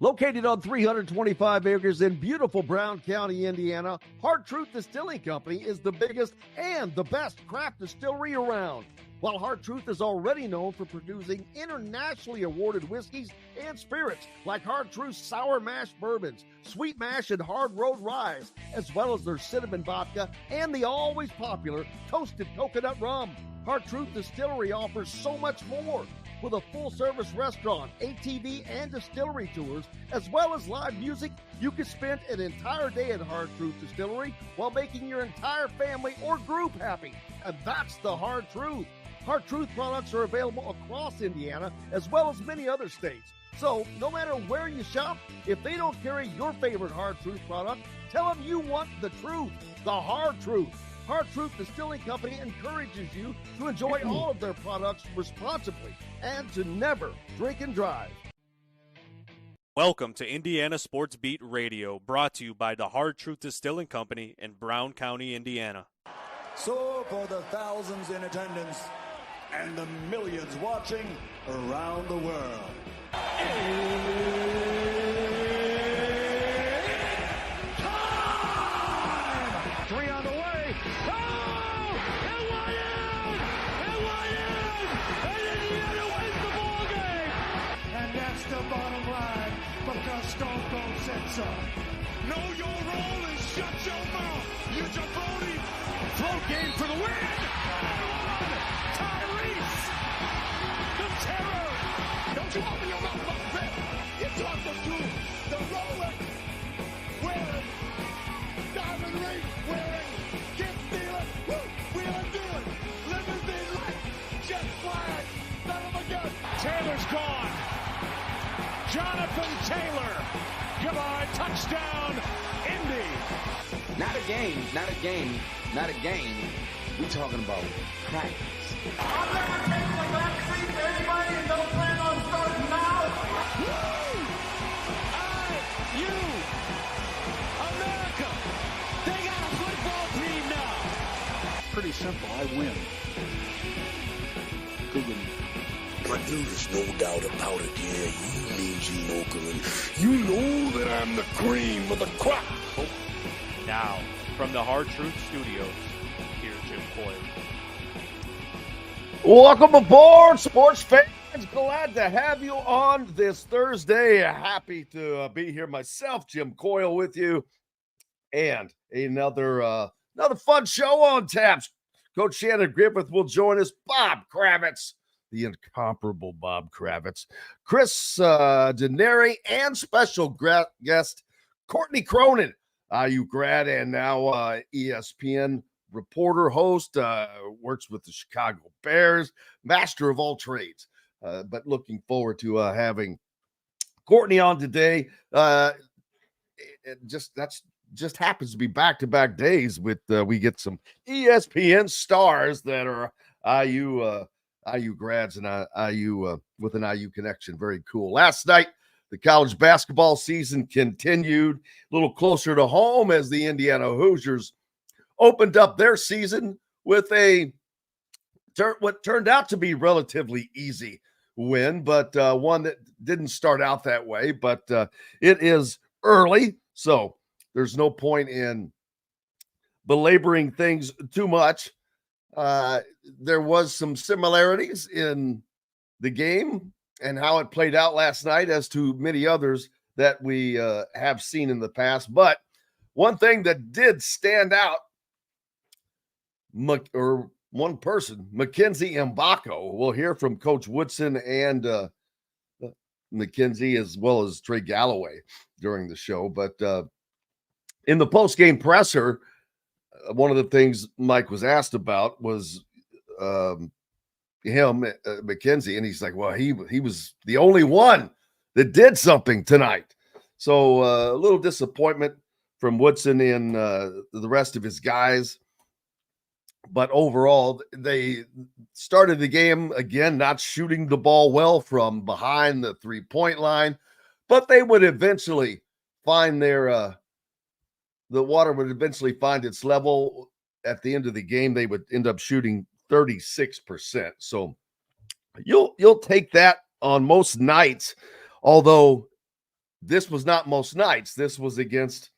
Located on 325 acres in beautiful Brown County, Indiana, Hard Truth Distilling Company is the biggest and the best craft distillery around. While Hard Truth is already known for producing internationally awarded whiskeys and spirits like Hard Truth's sour mash bourbons, sweet mash, and hard road rye, as well as their cinnamon vodka and the always popular toasted coconut rum. Hard Truth Distillery offers so much more. With a full-service restaurant, ATV, and distillery tours, as well as live music, you can spend an entire day at Hard Truth Distillery while making your entire family or group happy. And that's the Hard Truth. Hard Truth products are available across Indiana, as well as many other states. So, no matter where you shop, if they don't carry your favorite Hard Truth product, tell them you want the truth, the Hard Truth. Hard Truth Distilling Company encourages you to enjoy all of their products responsibly and to never drink and drive. Welcome to Indiana Sports Beat Radio, brought to you by the Hard Truth Distilling Company in Brown County, Indiana. So for the thousands in attendance and the millions watching around the world, three on the way. Oh! NYN! And Indiana wins the ball game! And that's the bottom line, because Stone Cold said so. Know your role and shut your mouth, you jabroni! Throw game for the win! Tyrese! The terror! Don't you open your mouth about that! You talk the truth! The Rolex wearing, diamond ring wearing, get stealing, wheeling dealing, limousine light, jet flag, son of a gun. Taylor's gone. Jonathan Taylor. Come on, touchdown, Indy. Not a game, not a game, not a game. We talking about practice. I'm never taking a backseat to anybody and don't plan on starting now. Woo! IU, America, they got a football team now. pretty simple. I win. Good with me. But there's no doubt about it, yeah, you mean Gene Okerlund. You know that I'm the cream of the crop. Now, from the Hard Truth Studios, here's Jim Coyle. Welcome aboard, sports fans. Glad to have you on this Thursday. Happy to be here myself, Jim Coyle, with you. And another fun show on taps. Coach Shannon Griffith will join us. Bob Kravitz, the incomparable Bob Kravitz, Chris Denari, and special guest Courtney Cronin, IU grad and now ESPN reporter, host, works with the Chicago Bears, master of all trades. But looking forward to having Courtney on today. Just happens to be back-to-back days with we get some ESPN stars that are IU grads and IU with an IU connection. Very cool. Last night, the college basketball season continued a little closer to home as the Indiana Hoosiers opened up their season with what turned out to be relatively easy win, but one that didn't start out that way. But it is early, so there's no point in belaboring things too much. There was some similarities in the game and how it played out last night as to many others that we have seen in the past. But one thing that did stand out, one person, Mackenzie Mbako. We'll hear from Coach Woodson and Mackenzie as well as Trey Galloway during the show. But in the post-game presser, one of the things Mike was asked about was Mackenzie, and he's like, well, he was the only one that did something tonight. So a little disappointment from Woodson and the rest of his guys. But overall, they started the game, again, not shooting the ball well from behind the three-point line, but they would eventually find the water would eventually find its level. At the end of the game, they would end up shooting 36%. So you'll take that on most nights, although this was not most nights. This was against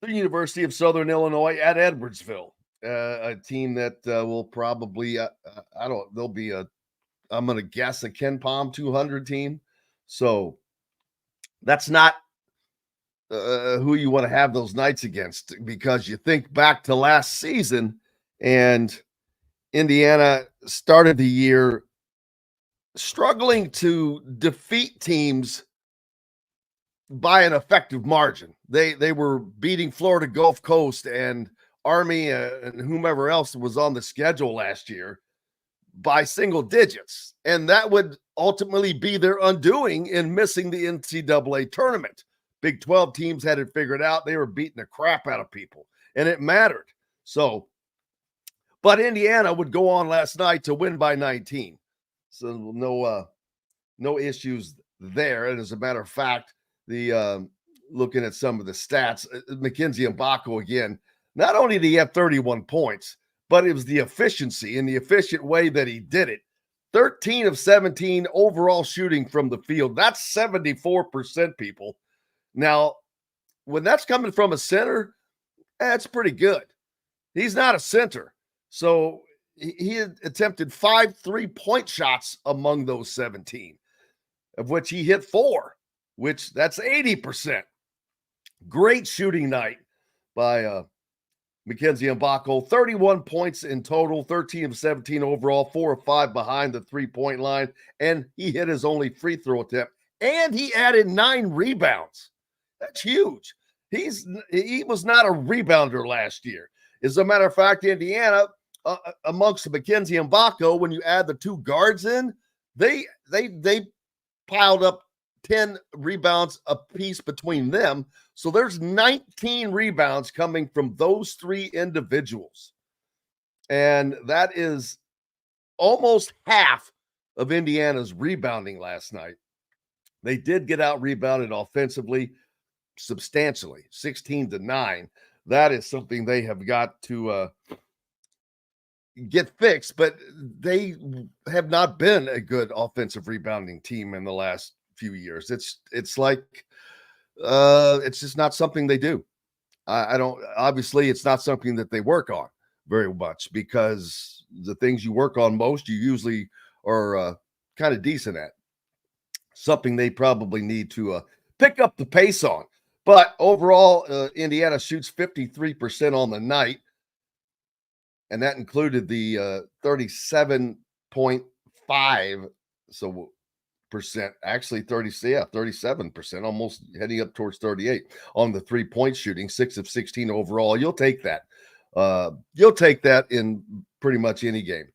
the University of Southern Illinois at Edwardsville, a team that will probably, they'll be I'm going to guess a Ken Palm 200 team. So that's not who you want to have those nights against, because you think back to last season and Indiana started the year struggling to defeat teams by an effective margin. They were beating Florida Gulf Coast and Army and whomever else was on the schedule last year by single digits. And that would ultimately be their undoing in missing the NCAA tournament. Big 12 teams had it figured out. They were beating the crap out of people, and it mattered. So, but Indiana would go on last night to win by 19. So no issues there. And as a matter of fact, the looking at some of the stats, Mackenzie Mbako again, not only did he have 31 points, but it was the efficiency and the efficient way that he did it. 13 of 17 overall shooting from the field. That's 74%, people. Now, when that's coming from a center, that's pretty good. He's not a center. So he had attempted 5 3-point shots among those 17, of which he hit 4, which that's 80%. Great shooting night by Mackenzie Mbako. 31 points in total, 13 of 17 overall, 4 of 5 behind the 3-point line, and he hit his only free throw attempt, and he added 9 rebounds. That's huge. He was not a rebounder last year. As a matter of fact, Indiana, amongst the Mackenzie Mbako, when you add the 2 guards in, they piled up 10 rebounds apiece between them. So there's 19 rebounds coming from those 3 individuals. And that is almost half of Indiana's rebounding last night. They did get out rebounded offensively substantially, 16-9. That is something they have got to get fixed, but they have not been a good offensive rebounding team in the last few years. It's like it's just not something they do. I don't, obviously it's not something that they work on very much, because the things you work on most, you usually are kind of decent at. Something they probably need to pick up the pace on. But overall, Indiana shoots 53% on the night, and that included the 37.5 percent, actually 37%, almost heading up towards 38 on the 3-point shooting, 6 of 16 overall. You'll take that. You'll take that in pretty much any game.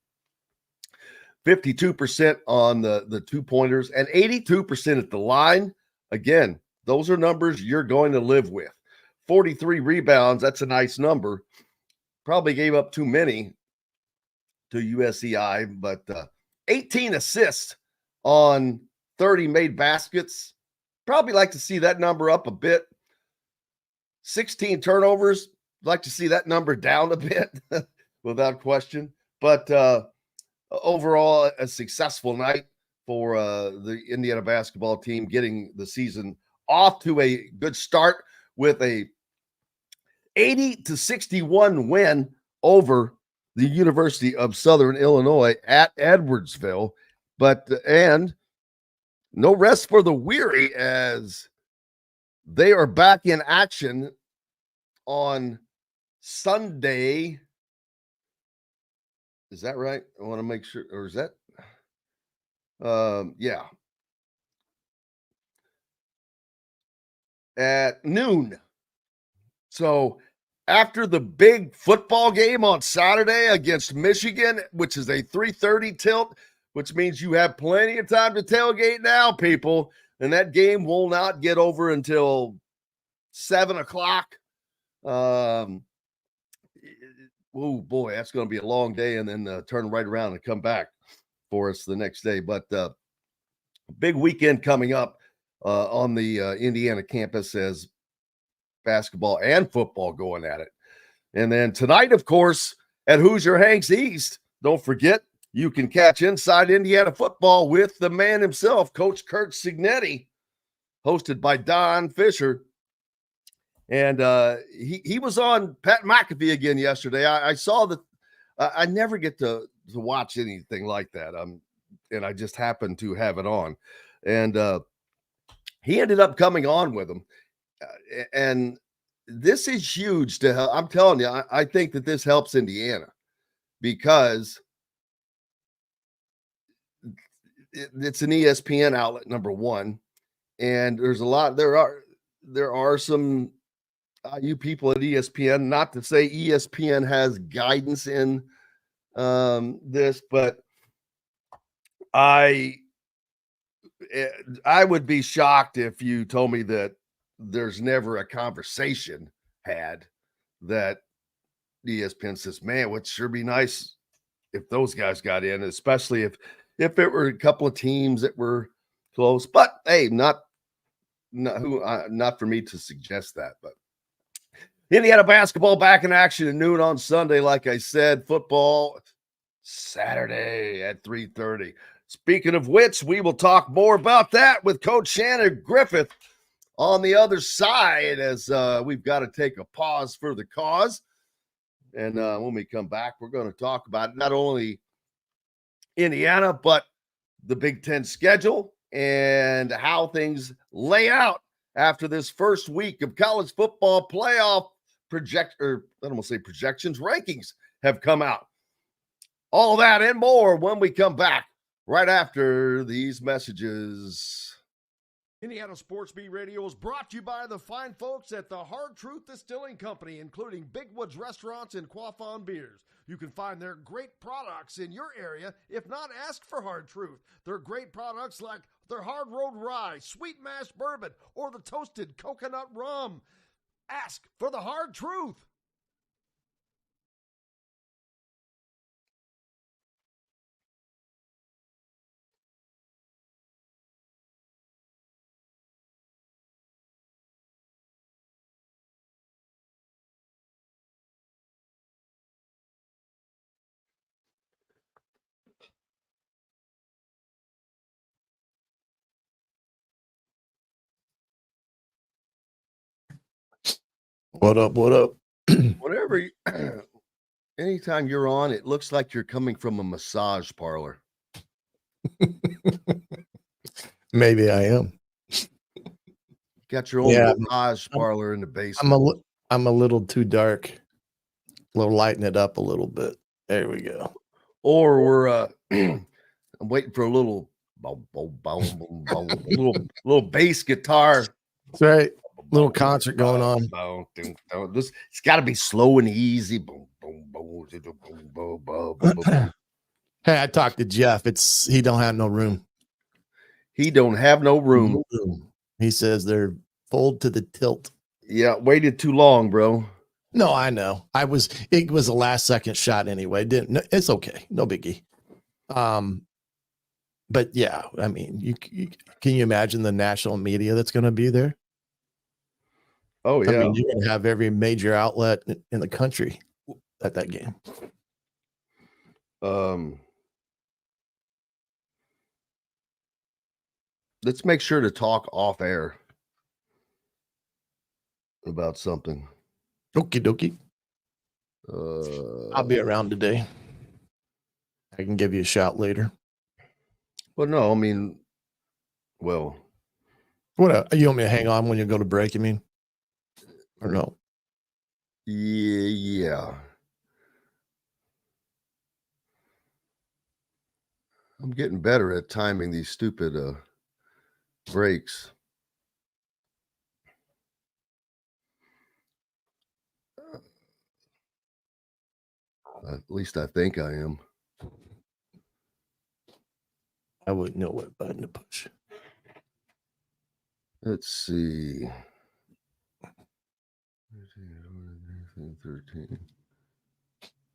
52% on the 2-pointers and 82% at the line. Again, those are numbers you're going to live with. 43 rebounds, that's a nice number. Probably gave up too many to USCI, but 18 assists on 30 made baskets. Probably like to see that number up a bit. 16 turnovers, like to see that number down a bit, without question. But overall, a successful night for the Indiana basketball team, getting the season off to a good start with a 80-61 win over the University of Southern Illinois at Edwardsville. And no rest for the weary, as they are back in action on Sunday. Is that right? I want to make sure, or is that? Yeah. At noon. So after the big football game on Saturday against Michigan, which is a 3:30 tilt, which means you have plenty of time to tailgate now, people. And that game will not get over until 7 o'clock. Oh boy, that's going to be a long day, and then turn right around and come back for us the next day. But big weekend coming up on the Indiana campus, as basketball and football going at it. And then tonight, of course, at Hoosier Hanks East, don't forget, you can catch Inside Indiana Football with the man himself, Coach Kurt Signetti, hosted by Don Fisher. And he was on Pat McAfee again yesterday. I saw that. I never get to watch anything like that. And I just happened to have it on. And he ended up coming on with him. And this is huge to help. I'm telling you, I think that this helps Indiana because it's an ESPN outlet, number one. And there's a lot, there are some you people at ESPN, not to say ESPN has guidance in this, but I would be shocked if you told me that there's never a conversation had that ESPN says, man, it would sure be nice if those guys got in, especially if it were a couple of teams that were close. But hey, not for me to suggest that. But Indiana basketball back in action at noon on Sunday. Like I said, football Saturday at 3:30. Speaking of which, we will talk more about that with Coach Shannon Griffith on the other side as we've got to take a pause for the cause. And when we come back, we're going to talk about not only Indiana, but the Big Ten schedule and how things lay out after this first week of college football playoff projections, rankings have come out. All that and more when we come back right after these messages. Indiana Sports Beat Radio is brought to you by the fine folks at the Hard Truth Distilling Company, including Big Woods Restaurants and Quaffon Beers. You can find their great products in your area. If not, ask for Hard Truth. Their great products like their Hard Road Rye, Sweet Mash Bourbon, or the Toasted Coconut Rum. Ask for the Hard Truth. What up? What up? Whatever. Anytime you're on, it looks like you're coming from a massage parlor. Maybe I am. Got your own massage parlor in the basement. I'm a little too dark. A little lighten it up a little bit. There we go. Or we're I'm waiting for a little little bass guitar. That's right. Little concert going on. This it's got to be slow and easy. Hey, I talked to Jeff. He don't have no room. He don't have no room. He says they're full to the tilt. Yeah, waited too long, bro. No, I know. It was a last second shot anyway. It's okay. No biggie. But yeah, I mean, can you imagine the national media that's going to be there? Oh yeah. I mean, you're going to have every major outlet in the country at that game. Let's make sure to talk off air about something. Okie dokie. I'll be around today. I can give you a shout later. Well, no, I mean, what? You want me to hang on when you go to break, you mean? Or no? Yeah. I'm getting better at timing these stupid breaks. At least I think I am. I wouldn't know what button to push. Let's see. 13.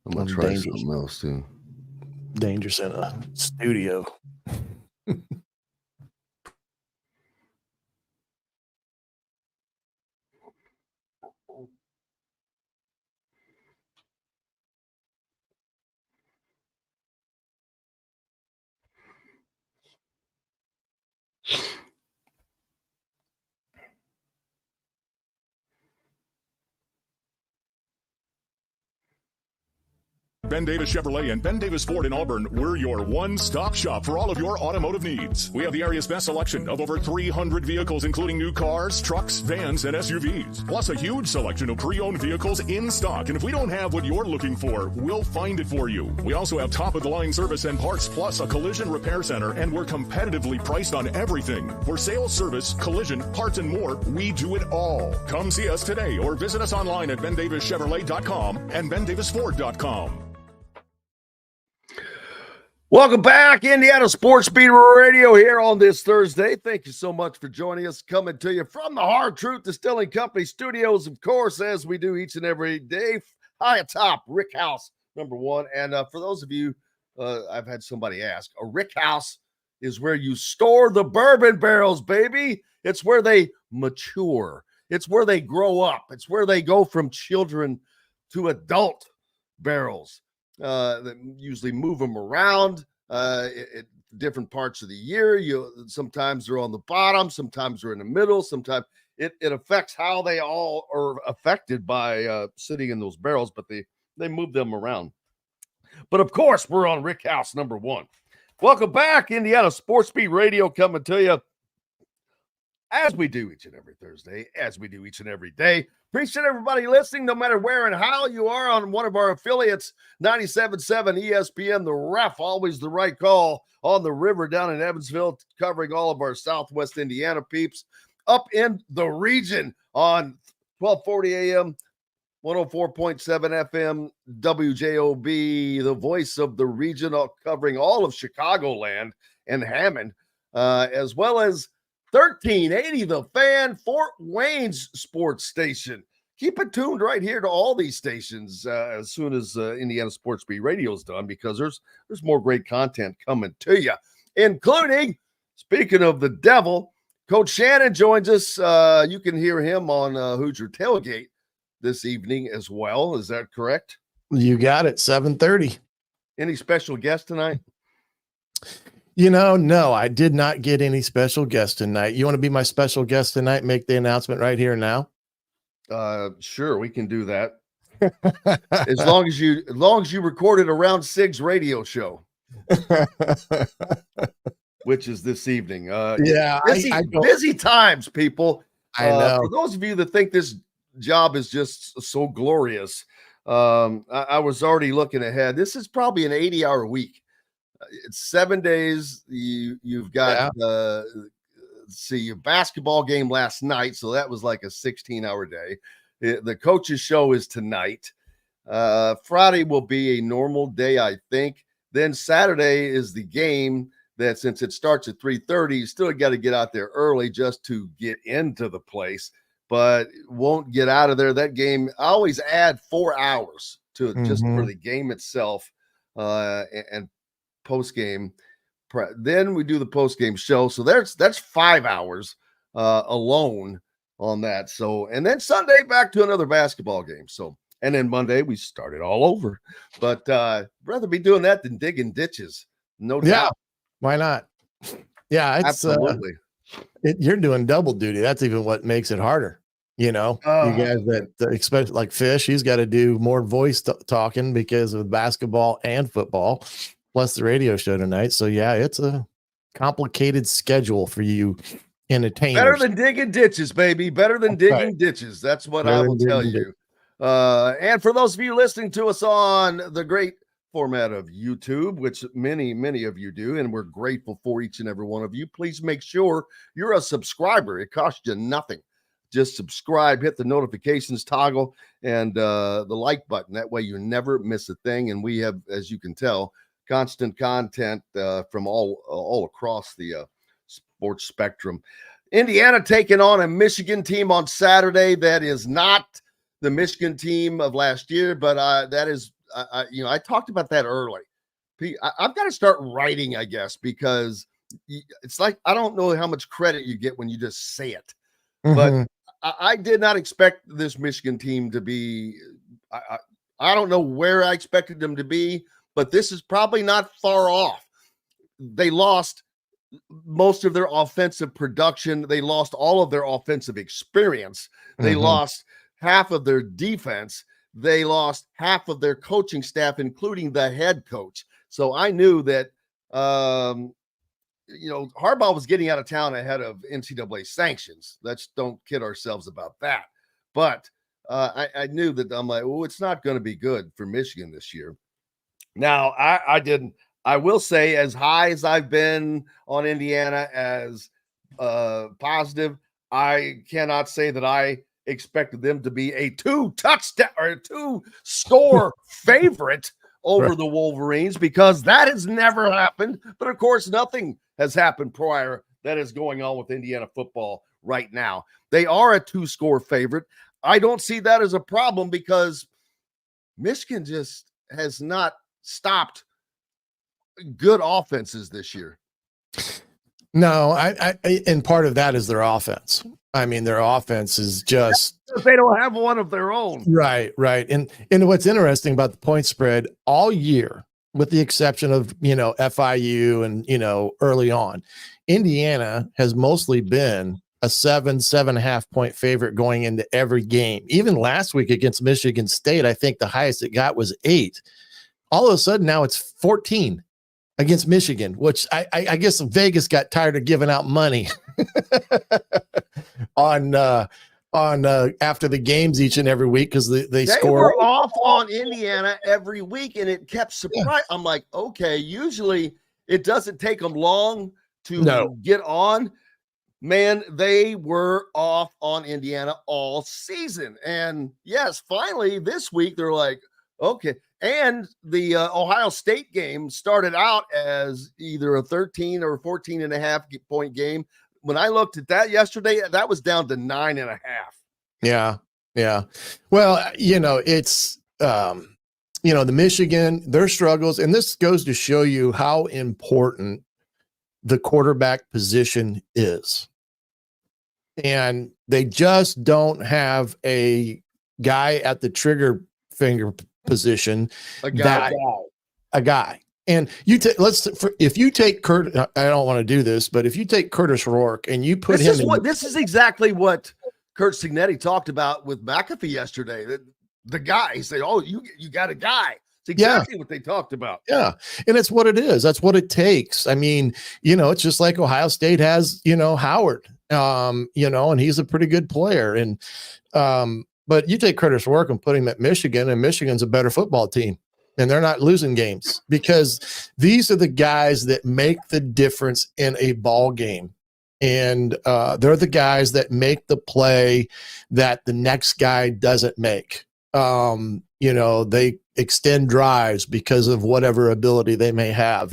I'm going to try something else too. Dangerous in a studio. Ben Davis Chevrolet and Ben Davis Ford in Auburn, we're your one-stop shop for all of your automotive needs. We have the area's best selection of over 300 vehicles, including new cars, trucks, vans, and SUVs. Plus a huge selection of pre-owned vehicles in stock. And if we don't have what you're looking for, we'll find it for you. We also have top-of-the-line service and parts, plus a collision repair center, and we're competitively priced on everything. For sales, service, collision, parts, and more, we do it all. Come see us today or visit us online at BenDavisChevrolet.com and BenDavisFord.com. Welcome back, Indiana Sports Beat Radio here on this Thursday. Thank you so much for joining us, coming to you from the Hard Truth Distilling Company studios, of course, as we do each and every day. High atop, Rick House, number one. And for those of you, I've had somebody ask, a Rick House is where you store the bourbon barrels, baby. It's where they mature. It's where they grow up. It's where they go from children to adult barrels. That usually move them around at different parts of the year. Sometimes they're on the bottom, sometimes they're in the middle, sometimes it affects how they all are affected by sitting in those barrels, but they move them around. But of course, we're on Rick House number one. Welcome back, Indiana Sports Beat Radio, coming to you as we do each and every Thursday, as we do each and every day. Appreciate everybody listening, no matter where and how you are on one of our affiliates, 97.7 ESPN, The Ref, always the right call on the river down in Evansville, covering all of our Southwest Indiana peeps. Up in the region on 1240 AM, 104.7 FM, WJOB, the voice of the region, covering all of Chicagoland and Hammond, as well as 1380 The Fan, Fort Wayne's sports station. Keep it tuned right here to all these stations as soon as Indiana Sports Beat Radio is done, because there's more great content coming to you, including, speaking of the devil, Coach Shannon joins us. You can hear him on Hoosier Tailgate this evening as well. Is that correct? You got it, 7:30. Any special guest tonight? No, I did not get any special guest tonight. You want to be my special guest tonight? Make the announcement right here now. Sure, we can do that. as long as you recorded a Round 6 radio show, which is this evening. Busy times, people. I know. For those of you that think this job is just so glorious, I was already looking ahead. This is probably an 80-hour week. It's 7 days. You've got your basketball game last night, so that was like a 16-hour day. The coach's show is tonight. Friday will be a normal day, I think. Then Saturday is the game that, since it starts at 3:30, you still got to get out there early just to get into the place, but won't get out of there. That game, I always add 4 hours to it just for the game itself, and post-game. Then we do the post-game show, so that's 5 hours alone on that. So, and then Sunday back to another basketball game. So, and then Monday we start it all over. But rather be doing that than digging ditches, no doubt. Why not? Yeah, it's absolutely. You're doing double duty. That's even what makes it harder. You guys that especially like Fish, he's got to do more voice talking because of basketball and football, plus the radio show tonight. So yeah, it's a complicated schedule for you entertainers. Better than digging ditches, baby. Better than digging ditches. That's what I will tell you. And for those of you listening to us on the great format of YouTube, which many of you do, and we're grateful for each and every one of you, please make sure you're a subscriber. It costs you nothing. Just subscribe, hit the notifications toggle, and the like button. That way you never miss a thing. And we have, as you can tell, constant content from all across the sports spectrum. Indiana taking on a Michigan team on Saturday. That is not the Michigan team of last year, but that is, I talked about that early. I've got to start writing, I guess, because it's like, I don't know how much credit you get when you just say it, but I did not expect this Michigan team to be, I don't know where I expected them to be, but this is probably not far off. They lost most of their offensive production. They lost all of their offensive experience. They lost half of their defense. they lost half of their coaching staff, including the head coach. So I knew that, Harbaugh was getting out of town ahead of NCAA sanctions. Let's don't kid ourselves about that. But I knew that I'm like, oh, it's not going to be good for Michigan this year. Now, I will say, as high as I've been on Indiana as positive, I cannot say that I expected them to be a 2-touchdown or a 2-score favorite over the Wolverines, because that has never happened. But of course, nothing has happened prior that is going on with Indiana football right now. They are a 2-score favorite. I don't see that as a problem because Michigan just has not stopped good offenses this year. No, I and part of that is their offense. I mean, their offense is just, they don't have one of their own. Right. And what's interesting about the point spread all year, with the exception of, FIU and, early on, Indiana has mostly been a 7.5 point favorite going into every game. Even last week against Michigan State, I think the highest it got was 8. All of a sudden now it's 14 against Michigan, which I guess Vegas got tired of giving out money on after the games each and every week, because they score. Were off on Indiana every week, and it kept surprising. Yeah. I'm like, okay, usually it doesn't take them long to get on. Man, they were off on Indiana all season. And yes, finally this week they're like, okay. And the Ohio State game started out as either a 13 or 14.5 point game. When I looked at that yesterday, that was down to 9.5. Yeah. Well, it's, the Michigan, their struggles, and this goes to show you how important the quarterback position is. And they just don't have a guy at the trigger finger position. A guy. And if you take Kurt, I don't want to do this, but if you take Curtis Rourke and you put him this is exactly what Curt Cignetti talked about with McAfee yesterday. The guy, he said, "Oh, you got a guy." It's exactly what they talked about. Yeah. And it's what it is. That's what it takes. I mean, it's just like Ohio State has, Howard, and he's a pretty good player. And, but you take Curtis Rourke and put him at Michigan, and Michigan's a better football team, and they're not losing games, because these are the guys that make the difference in a ball game. And they're the guys that make the play that the next guy doesn't make. They extend drives because of whatever ability they may have,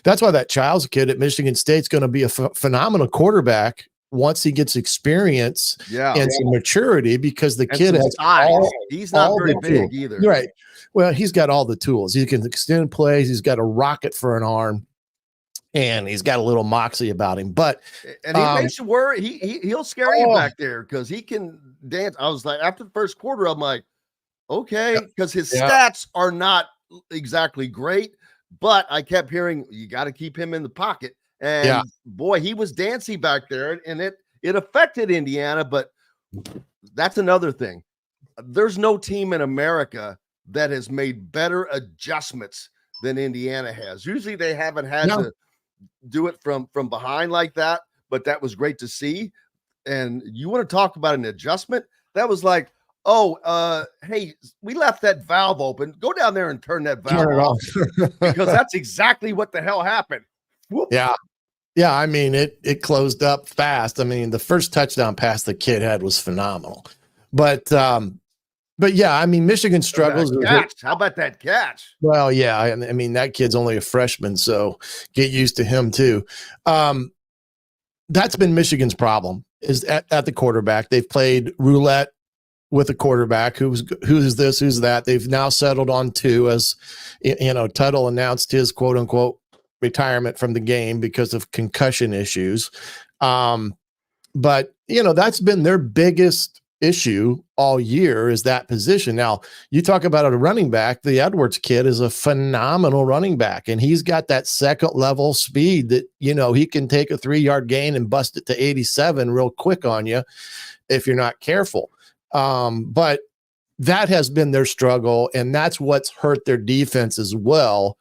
that's why that Childs kid at Michigan State's going to be a phenomenal quarterback once he gets experience and some maturity, because the kid has he's not very big either. Right. Well, he's got all the tools. He can extend plays. He's got a rocket for an arm, and he's got a little moxie about him. But he makes you worry. He'll scare you back there because he can dance. I was like, after the first quarter, I'm like, okay, because his stats are not exactly great, but I kept hearing you got to keep him in the pocket. And boy, he was dancing back there, and it affected Indiana. But that's another thing. There's no team in America that has made better adjustments than Indiana has. Usually they haven't had to do it from behind like that, but that was great to see. And you want to talk about an adjustment? That was like, hey, we left that valve open. Go down there and turn that valve off. Because that's exactly what the hell happened. Whoop. Yeah. I mean, it closed up fast. I mean, the first touchdown pass the kid had was phenomenal. But yeah, I mean, Michigan struggles. How about that catch? Well, yeah, I mean, that kid's only a freshman, so get used to him too. That's been Michigan's problem, is at the quarterback. They've played roulette with a quarterback who's this, who's that. They've now settled on 2, as Tuttle announced his quote unquote retirement from the game because of concussion issues. But that's been their biggest issue all year, is that position. Now, you talk about a running back. The Edwards kid is a phenomenal running back, and he's got that second level speed that, he can take a 3-yard gain and bust it to 87 real quick on you if you're not careful. But that has been their struggle, and that's what's hurt their defense as well,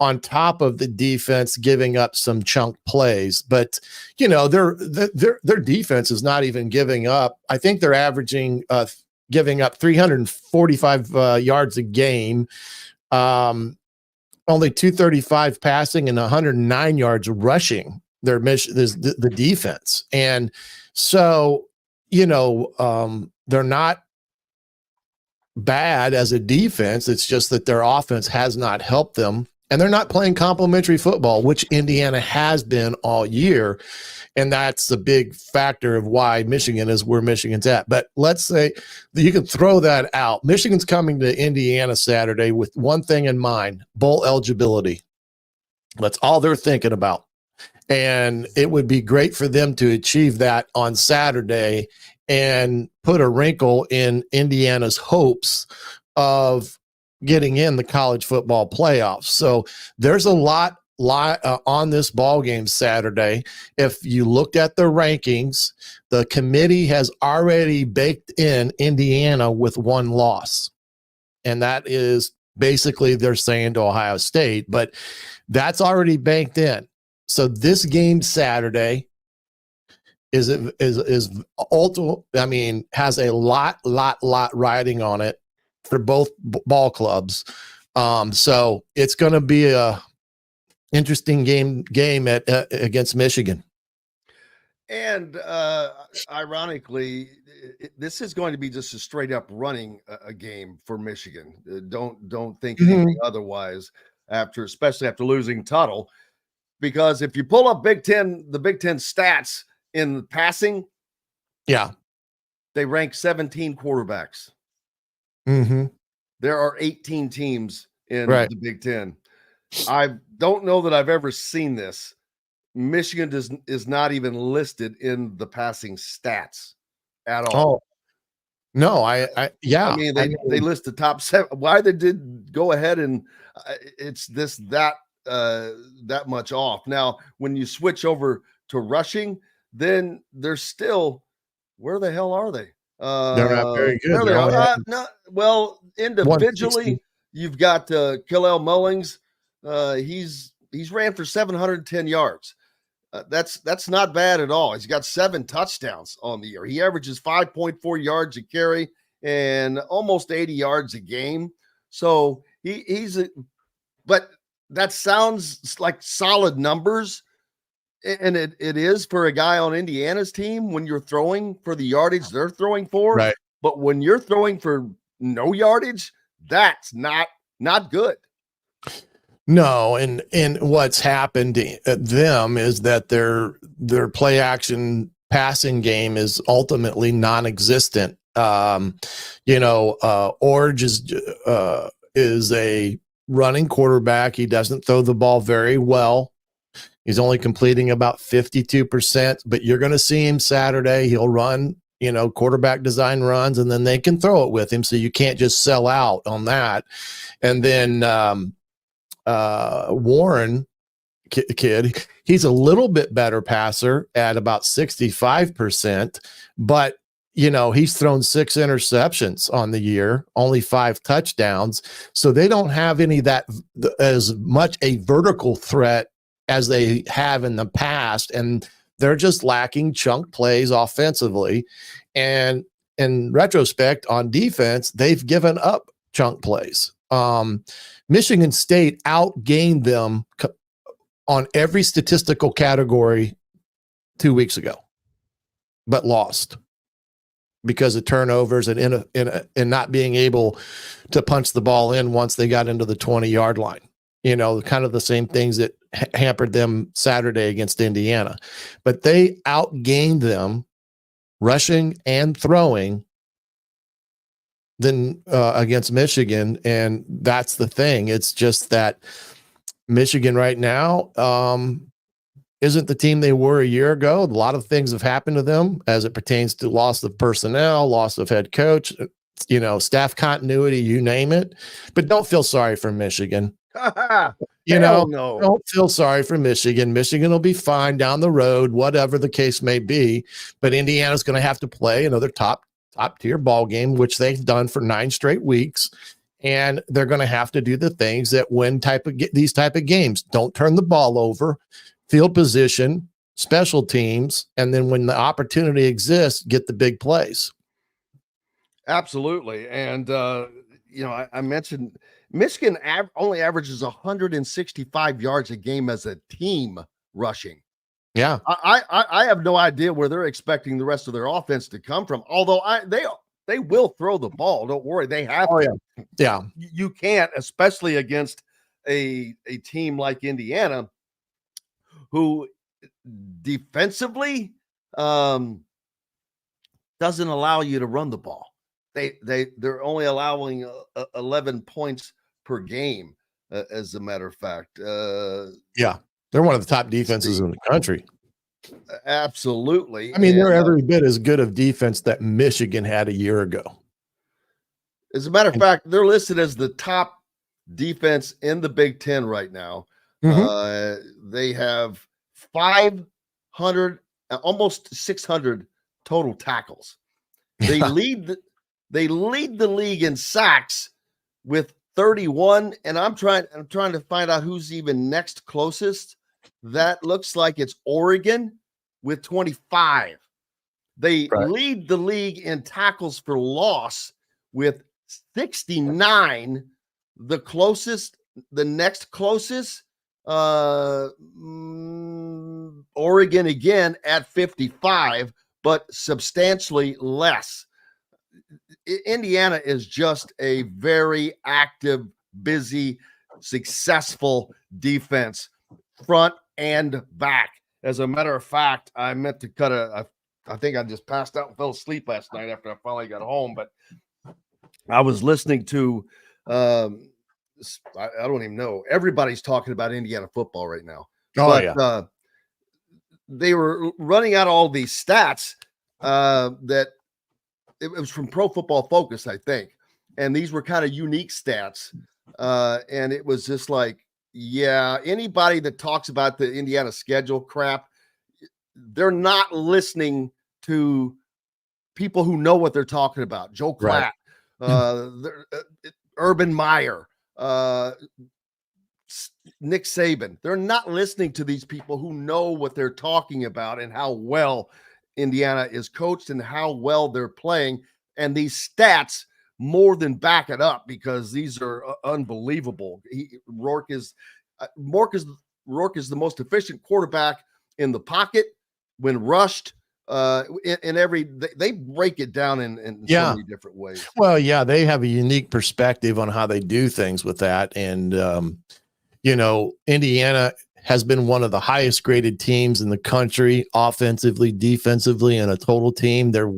on top of the defense giving up some chunk plays. But, you know, their defense is not even giving up. I think they're averaging giving up 345 yards a game, only 235 passing and 109 yards rushing. Their mission is the defense. And so, you know, they're not bad as a defense. It's just that their offense has not helped them, and they're not playing complementary football, which Indiana has been all year. And that's a big factor of why Michigan is where Michigan's at. But let's say you can throw that out. Michigan's coming to Indiana Saturday with one thing in mind: bowl eligibility. That's all they're thinking about. And it would be great for them to achieve that on Saturday and put a wrinkle in Indiana's hopes of getting in the college football playoffs. So there's a lot on this ball game Saturday. If you looked at the rankings, the committee has already baked in Indiana with one loss. And that is basically they're saying to Ohio State, but that's already banked in. So this game Saturday is ultimate. I mean, has a lot riding on it for both ball clubs. So it's going to be a interesting game against Michigan. And ironically, this is going to be just a straight up running a game for Michigan. Don't think anything otherwise especially after losing Tuttle, because if you pull up the Big Ten stats in passing, they rank 17 quarterbacks. There are 18 teams in the Big Ten. I don't know that I've ever seen this. Michigan is not even listed in the passing stats at all. Oh, no, I mean, they list the top 7. Why they did go ahead and it's that much off. Now, when you switch over to rushing, then they're still, where the hell are they? They're not very good. Well, individually, you've got Khalil Mullings. He's ran for 710 yards. That's not bad at all. He's got 7 touchdowns on the year. He averages 5.4 yards a carry and almost 80 yards a game. So but that sounds like solid numbers. And it is for a guy on Indiana's team when you're throwing for the yardage they're throwing for. Right. But when you're throwing for no yardage, that's not good. No, and what's happened to them is that their play action passing game is ultimately non-existent. Orge is a running quarterback. He doesn't throw the ball very well. He's only completing about 52%, but you're going to see him Saturday. He'll run, quarterback design runs, and then they can throw it with him. So you can't just sell out on that. And then Warren kid, he's a little bit better passer at about 65%, but he's thrown 6 interceptions on the year, only 5 touchdowns. So they don't have any that as much a vertical threat as they have in the past. And they're just lacking chunk plays offensively. And in retrospect, on defense, they've given up chunk plays. Michigan State outgained them on every statistical category 2 weeks ago, but lost because of turnovers and not being able to punch the ball in once they got into the 20-yard line. Kind of the same things that hampered them Saturday against Indiana. But they outgained them rushing and throwing than against Michigan. And that's the thing. It's just that Michigan right now isn't the team they were a year ago. A lot of things have happened to them as it pertains to loss of personnel, loss of head coach, staff continuity, you name it. But don't feel sorry for Michigan. Don't feel sorry for Michigan. Michigan will be fine down the road, whatever the case may be. But Indiana's going to have to play another top top tier ball game, which they've done for 9 straight weeks. And they're going to have to do the things that win these type of games. Don't turn the ball over, field position, special teams, and then when the opportunity exists, get the big plays. Absolutely. And, I mentioned Michigan only averages 165 yards a game as a team rushing. Yeah. I have no idea where they're expecting the rest of their offense to come from, although they will throw the ball. Don't worry. They have to. Yeah. You can't, especially against a team like Indiana, who defensively doesn't allow you to run the ball. They're only allowing 11 points per game, as a matter of fact. Yeah. They're one of the top defenses in the country. Absolutely. I mean, they're every bit as good of defense that Michigan had a year ago. As a matter of fact, they're listed as the top defense in the Big Ten right now. They have 500, almost 600 total tackles. They lead the league in sacks with 31, and I'm trying to find out who's even next closest. That looks like it's Oregon with 25. They lead the league in tackles for loss with 69. The next closest, Oregon again at 55, but substantially less. Indiana is just a very active, busy, successful defense, front and back. As a matter of fact, I meant to I think I just passed out and fell asleep last night after I finally got home, but I was listening to, I don't even know. Everybody's talking about Indiana football right now. They were running out all these stats that it was from Pro Football Focus, I think. And these were kind of unique stats. And it was just like, yeah, anybody that talks about the Indiana schedule crap, they're not listening to people who know what they're talking about. Joe Klatt, Urban Meyer, Nick Saban. They're not listening to these people who know what they're talking about and how well Indiana is coached and how well they're playing. And these stats more than back it up, because these are unbelievable. Rourke is the most efficient quarterback in the pocket when rushed. They break it down in so many different ways. Well, yeah, they have a unique perspective on how they do things with that. And, Indiana has been one of the highest graded teams in the country, offensively, defensively, and a total team. They're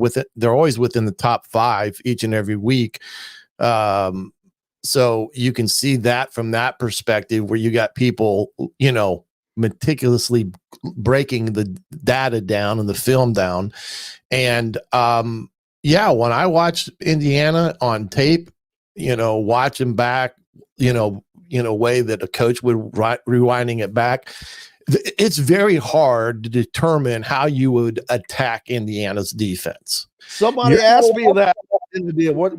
always within the top 5 each and every week. So you can see that from that perspective, where you got people, meticulously breaking the data down and the film down. And when I watch Indiana on tape, watching back, in a way that a coach would rewinding it back, it's very hard to determine how you would attack Indiana's defense. Somebody asked me that in the deal. What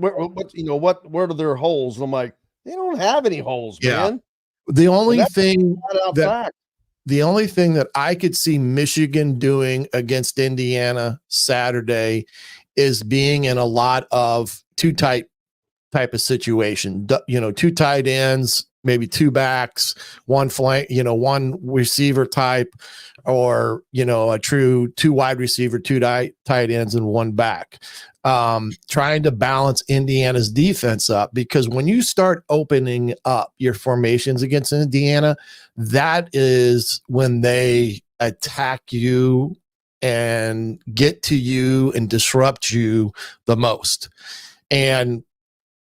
are their holes? And I'm like, they don't have any holes, man. The only thing that I could see Michigan doing against Indiana Saturday is being in a lot of too tight type of situation. 2 tight ends, maybe 2 backs, one flank, one receiver type, or, a true 2 wide receiver, 2 tight ends, and 1 back. Trying to balance Indiana's defense up, because when you start opening up your formations against Indiana, that is when they attack you and get to you and disrupt you the most. And,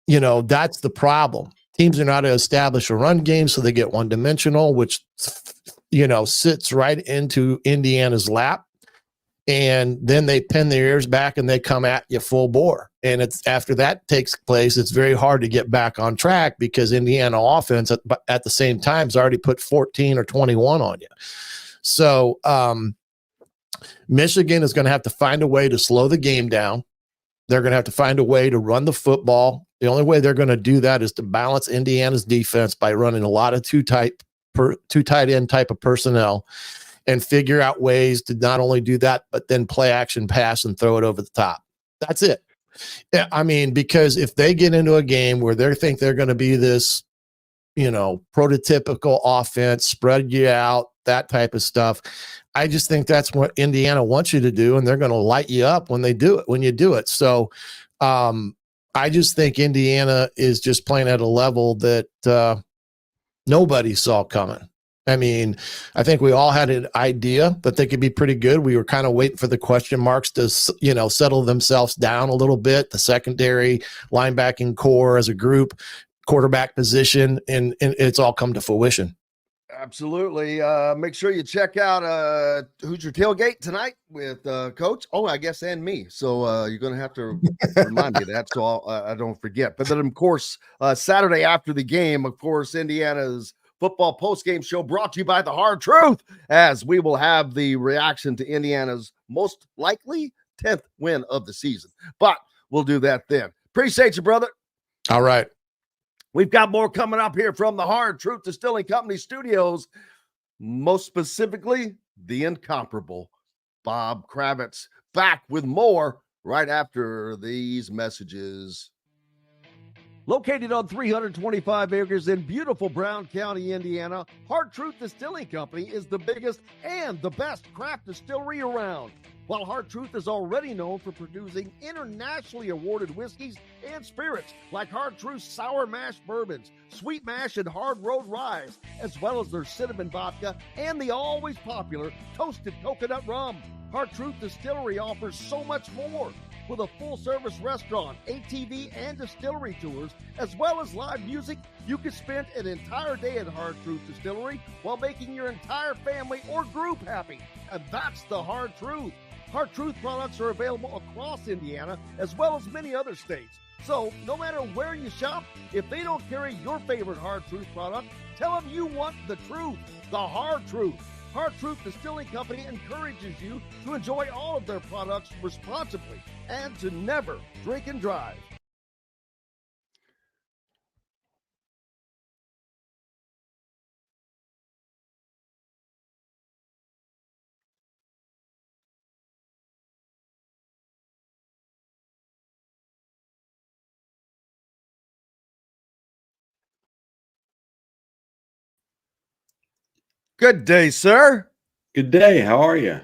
that's the problem. Teams are not to establish a run game, so they get one-dimensional, which, sits right into Indiana's lap. And then they pin their ears back and they come at you full bore. And it's after that takes place, it's very hard to get back on track, because Indiana offense at the same time has already put 14 or 21 on you. So Michigan is going to have to find a way to slow the game down, They're going to have to find a way to run the football. The only way they're going to do that is to balance Indiana's defense by running a lot of two tight end type of personnel and figure out ways to not only do that, but then play action pass and throw it over the top. That's it. I mean, because if they get into a game where they think they're going to be this, prototypical offense, spread you out, that type of stuff, I just think that's what Indiana wants you to do, and they're going to light you up when you do it. So I just think Indiana is just playing at a level that nobody saw coming. I mean, I think we all had an idea that they could be pretty good. We were kind of waiting for the question marks to, settle themselves down a little bit. The secondary, linebacking core as a group, quarterback position, and it's all come to fruition. Absolutely. Make sure you check out Hoosier Tailgate tonight with Coach. Oh, I guess, and me. So you're going to have to remind me of that so I don't forget. But then, of course, Saturday after the game, of course, Indiana's football postgame show brought to you by The Hard Truth, as we will have the reaction to Indiana's most likely 10th win of the season. But we'll do that then. Appreciate you, brother. All right. We've got more coming up here from the Hard Truth Distilling Company studios, most specifically, the incomparable Bob Kravitz. Back with more right after these messages. Located on 325 acres in beautiful Brown County, Indiana, Hard Truth Distilling Company is the biggest and the best craft distillery around. While Hard Truth is already known for producing internationally awarded whiskeys and spirits like Hard Truth's Sour Mash Bourbons, Sweet Mash, and Hard Road Ryes, as well as their cinnamon vodka and the always popular Toasted Coconut Rum, Hard Truth Distillery offers so much more. With a full-service restaurant, ATV, and distillery tours, as well as live music, you can spend an entire day at Hard Truth Distillery while making your entire family or group happy. And that's the Hard Truth. Hard Truth products are available across Indiana, as well as many other states. So, no matter where you shop, if they don't carry your favorite Hard Truth product, tell them you want the truth, the Hard Truth. Hard Truth Distilling Company encourages you to enjoy all of their products responsibly and to never drink and drive. Good day, sir. Good day. How are you?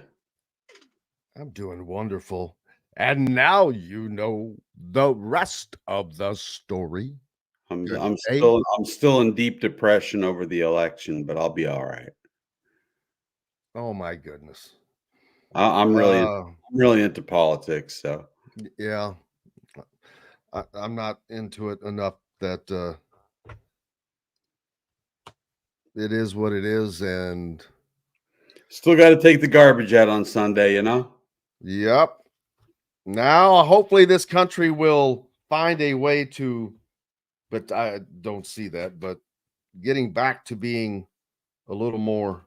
I'm doing wonderful. And now you know the rest of the story. I'm still in deep depression over the election, but I'll be all right. Oh my goodness. I'm really into politics, so yeah. I'm not into it enough that it is what it is, and still got to take the garbage out on Sunday, Yep. Now, hopefully this country will find a way to, but I don't see that, but getting back to being a little more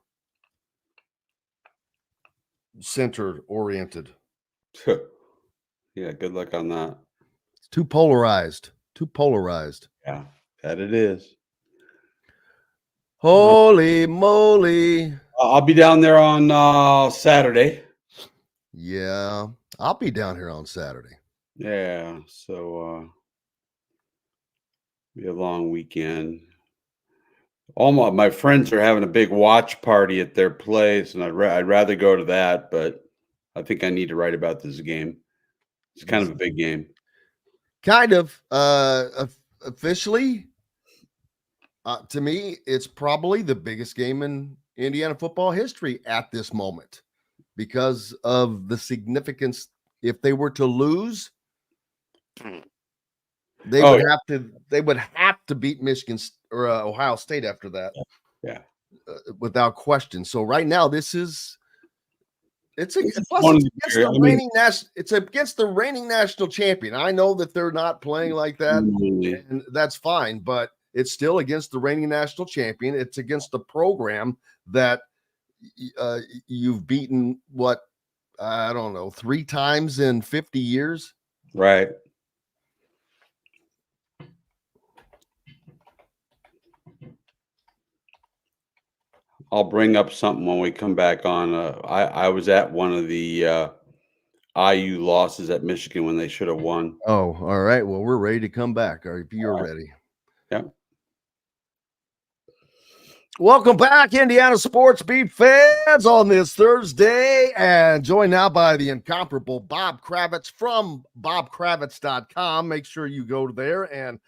centered oriented. Yeah, good luck on that. It's too polarized. Yeah, that it is. Holy moly. I'll be down there on Saturday. Yeah, I'll be down here on Saturday. Yeah, so be a long weekend. All my friends are having a big watch party at their place, and I'd rather go to that, but I think I need to write about this game. It's kind of a big game. Kind of. Officially, to me, it's probably the biggest game in Indiana football history at this moment because of the significance. If they were to lose, they would have to beat Michigan or Ohio State after that. Yeah, without question. So right now, it's against the reigning national champion. I know that they're not playing like that, and that's fine, but it's still against the reigning national champion. It's against the program that you've beaten, 3 times in 50 years? Right. I'll bring up something when we come back on. I was at one of the IU losses at Michigan when they should have won. Oh, all right. Well, we're ready to come back. If you're ready. Yeah. Welcome back, Indiana Sports Beat fans, on this Thursday, and joined now by the incomparable Bob Kravitz from bobkravitz.com. Make sure you go there and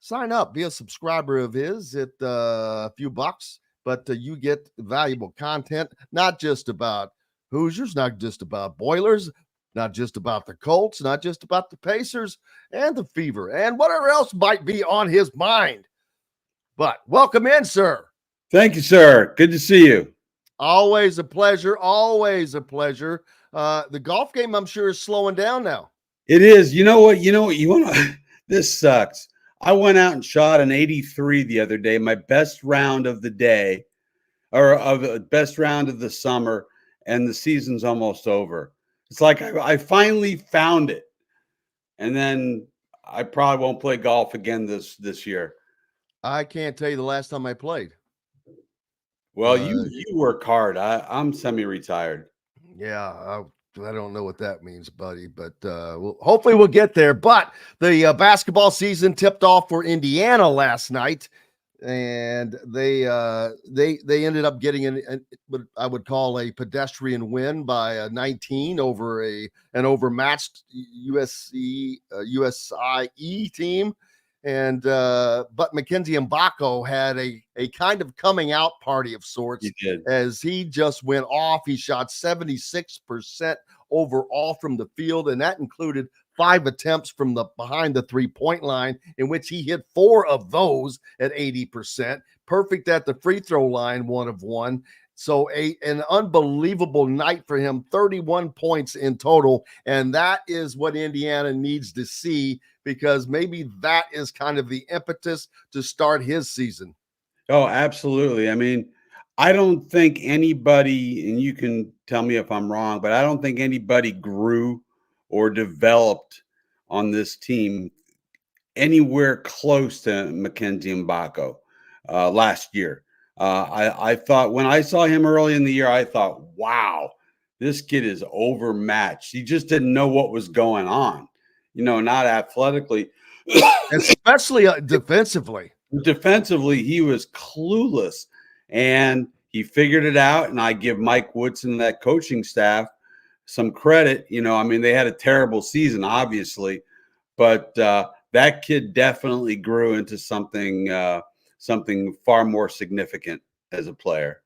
sign up, be a subscriber of his at a few bucks, but you get valuable content, not just about Hoosiers, not just about Boilers, not just about the Colts, not just about the Pacers and the Fever, and whatever else might be on his mind. But welcome in, sir. Thank you, sir. Good to see you. Always a pleasure. Always a pleasure. The golf game, I'm sure, is slowing down now. It is. You know what? You want to, this sucks. I went out and shot an 83 the other day, my best round of the day, or of the best round of the summer, and the season's almost over. It's like I finally found it. And then I probably won't play golf again this year. I can't tell you the last time I played. Well, you work hard. I'm semi-retired. Yeah, I don't know what that means, buddy, but hopefully we'll get there. But the basketball season tipped off for Indiana last night, and they ended up getting what I would call a pedestrian win by 19 over an overmatched USIE team. And but Mackenzie Mbako had a kind of coming out party of sorts. He did. As he just went off. He shot 76% overall from the field, and that included 5 attempts from the behind the 3-point line, in which he hit 4 of those at 80%. Perfect at the free throw line, 1 of 1. So an unbelievable night for him, 31 points in total. And that is what Indiana needs to see, because maybe that is kind of the impetus to start his season. Oh, absolutely. I mean, I don't think anybody, and you can tell me if I'm wrong, but I don't think anybody grew or developed on this team anywhere close to Mackenzie Mbako last year. I thought when I saw him early in the year, I thought, wow, this kid is overmatched. He just didn't know what was going on, not athletically. Especially defensively. Defensively, he was clueless, and he figured it out. And I give Mike Woodson and that coaching staff some credit. They had a terrible season, obviously, but that kid definitely grew into something far more significant as a player.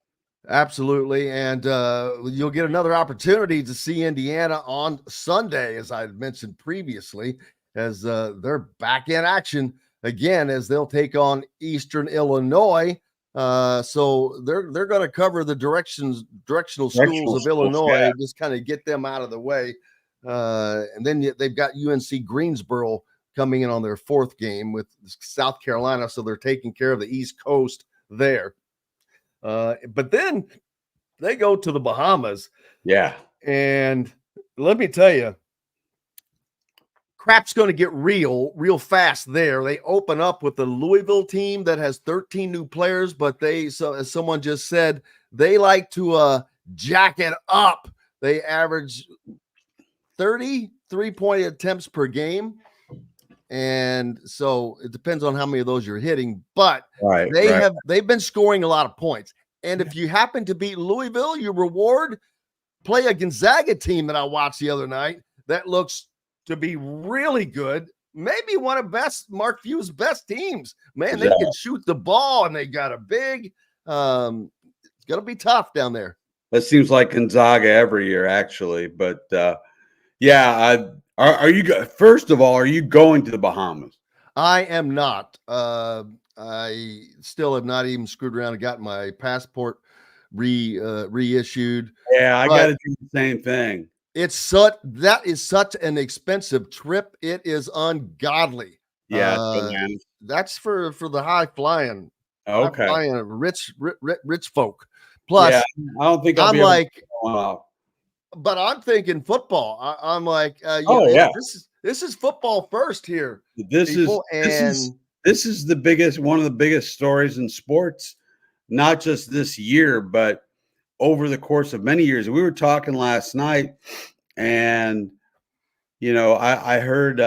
Absolutely. And you'll get another opportunity to see Indiana on Sunday, as I mentioned previously, as they're back in action again, as they'll take on Eastern Illinois. So they're going to cover the directional schools of Illinois, yeah. Just kind of get them out of the way. And then they've got UNC Greensboro coming in on their 4th game with South Carolina. So they're taking care of the East Coast there. But then they go to the Bahamas. Yeah. And let me tell you, crap's going to get real fast there. They open up with the Louisville team that has 13 new players, but as someone just said, they like to jack it up. They average 30 3-point attempts per game. And so it depends on how many of those you're hitting, but they've been scoring a lot of points. And if you happen to beat Louisville, you play a Gonzaga team that I watched the other night that looks to be really good. Maybe one of Mark Few's best teams. Man, they can shoot the ball, and they got a big it's going to be tough down there. That seems like Gonzaga every year, actually. But are you, first of all, are you going to the Bahamas? I am not. I still have not even screwed around and gotten my passport reissued. Yeah, I got to do the same thing. That is such an expensive trip. It is ungodly. Yeah, that's for the high flying. Okay, high flying rich folk. Plus, I don't think I'm like. But I'm thinking football. I'm like, This is football first here. This is one of the biggest stories in sports, not just this year, but over the course of many years. We were talking last night, and I heard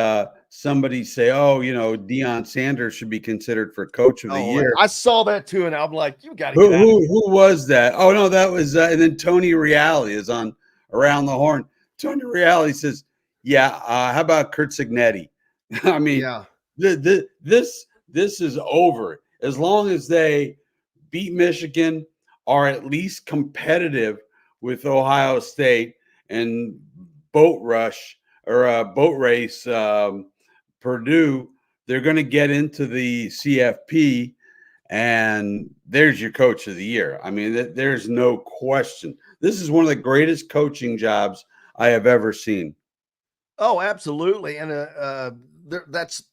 somebody say, "Oh, Deion Sanders should be considered for Coach of the Year." I saw that too, and I'm like, "You got to get out." Who was that? Oh no, that was and then Tony Reali is on Around the Horn. Tony Reali says, "Yeah, how about Curt Cignetti?" I mean, this is over. As long as they beat Michigan, are at least competitive with Ohio State and boat race Purdue, they're going to get into the CFP, and there's your Coach of the Year. I mean, there's no question. This is one of the greatest coaching jobs I have ever seen. Oh, absolutely. And that's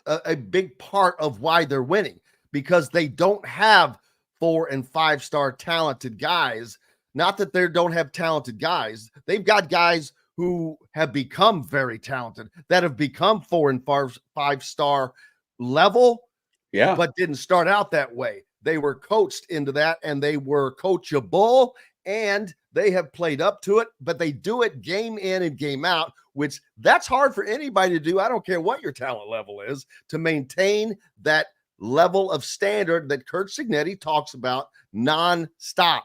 a big part of why they're winning, because they don't have 4- and 5-star talented guys. Not that they don't have talented guys. They've got guys who have become very talented, that have become 4- and 5-star level, but didn't start out that way. They were coached into that, and they were coachable, and they have played up to it, but they do it game in and game out, which that's hard for anybody to do. I don't care what your talent level is, to maintain that level of standard that Curt Cignetti talks about nonstop.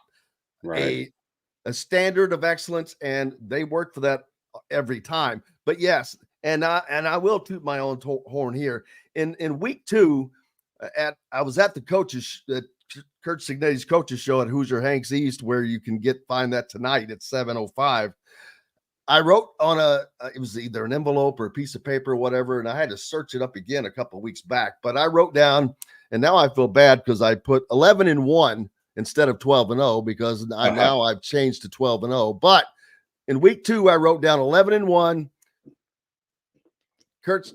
Right. A standard of excellence, and they work for that every time. But yes, and I will toot my own horn here. In week 2, I was at the coaches Curt Cignetti's coaches show at Hoosier Hanks East, where you can find that tonight at 7:05. I wrote on it was either an envelope or a piece of paper or whatever, and I had to search it up again a couple of weeks back. But I wrote down, and now I feel bad because I put 11-1 instead of 12-0 because now I've changed to 12-0. But in week 2, I wrote down 11-1. Kurt's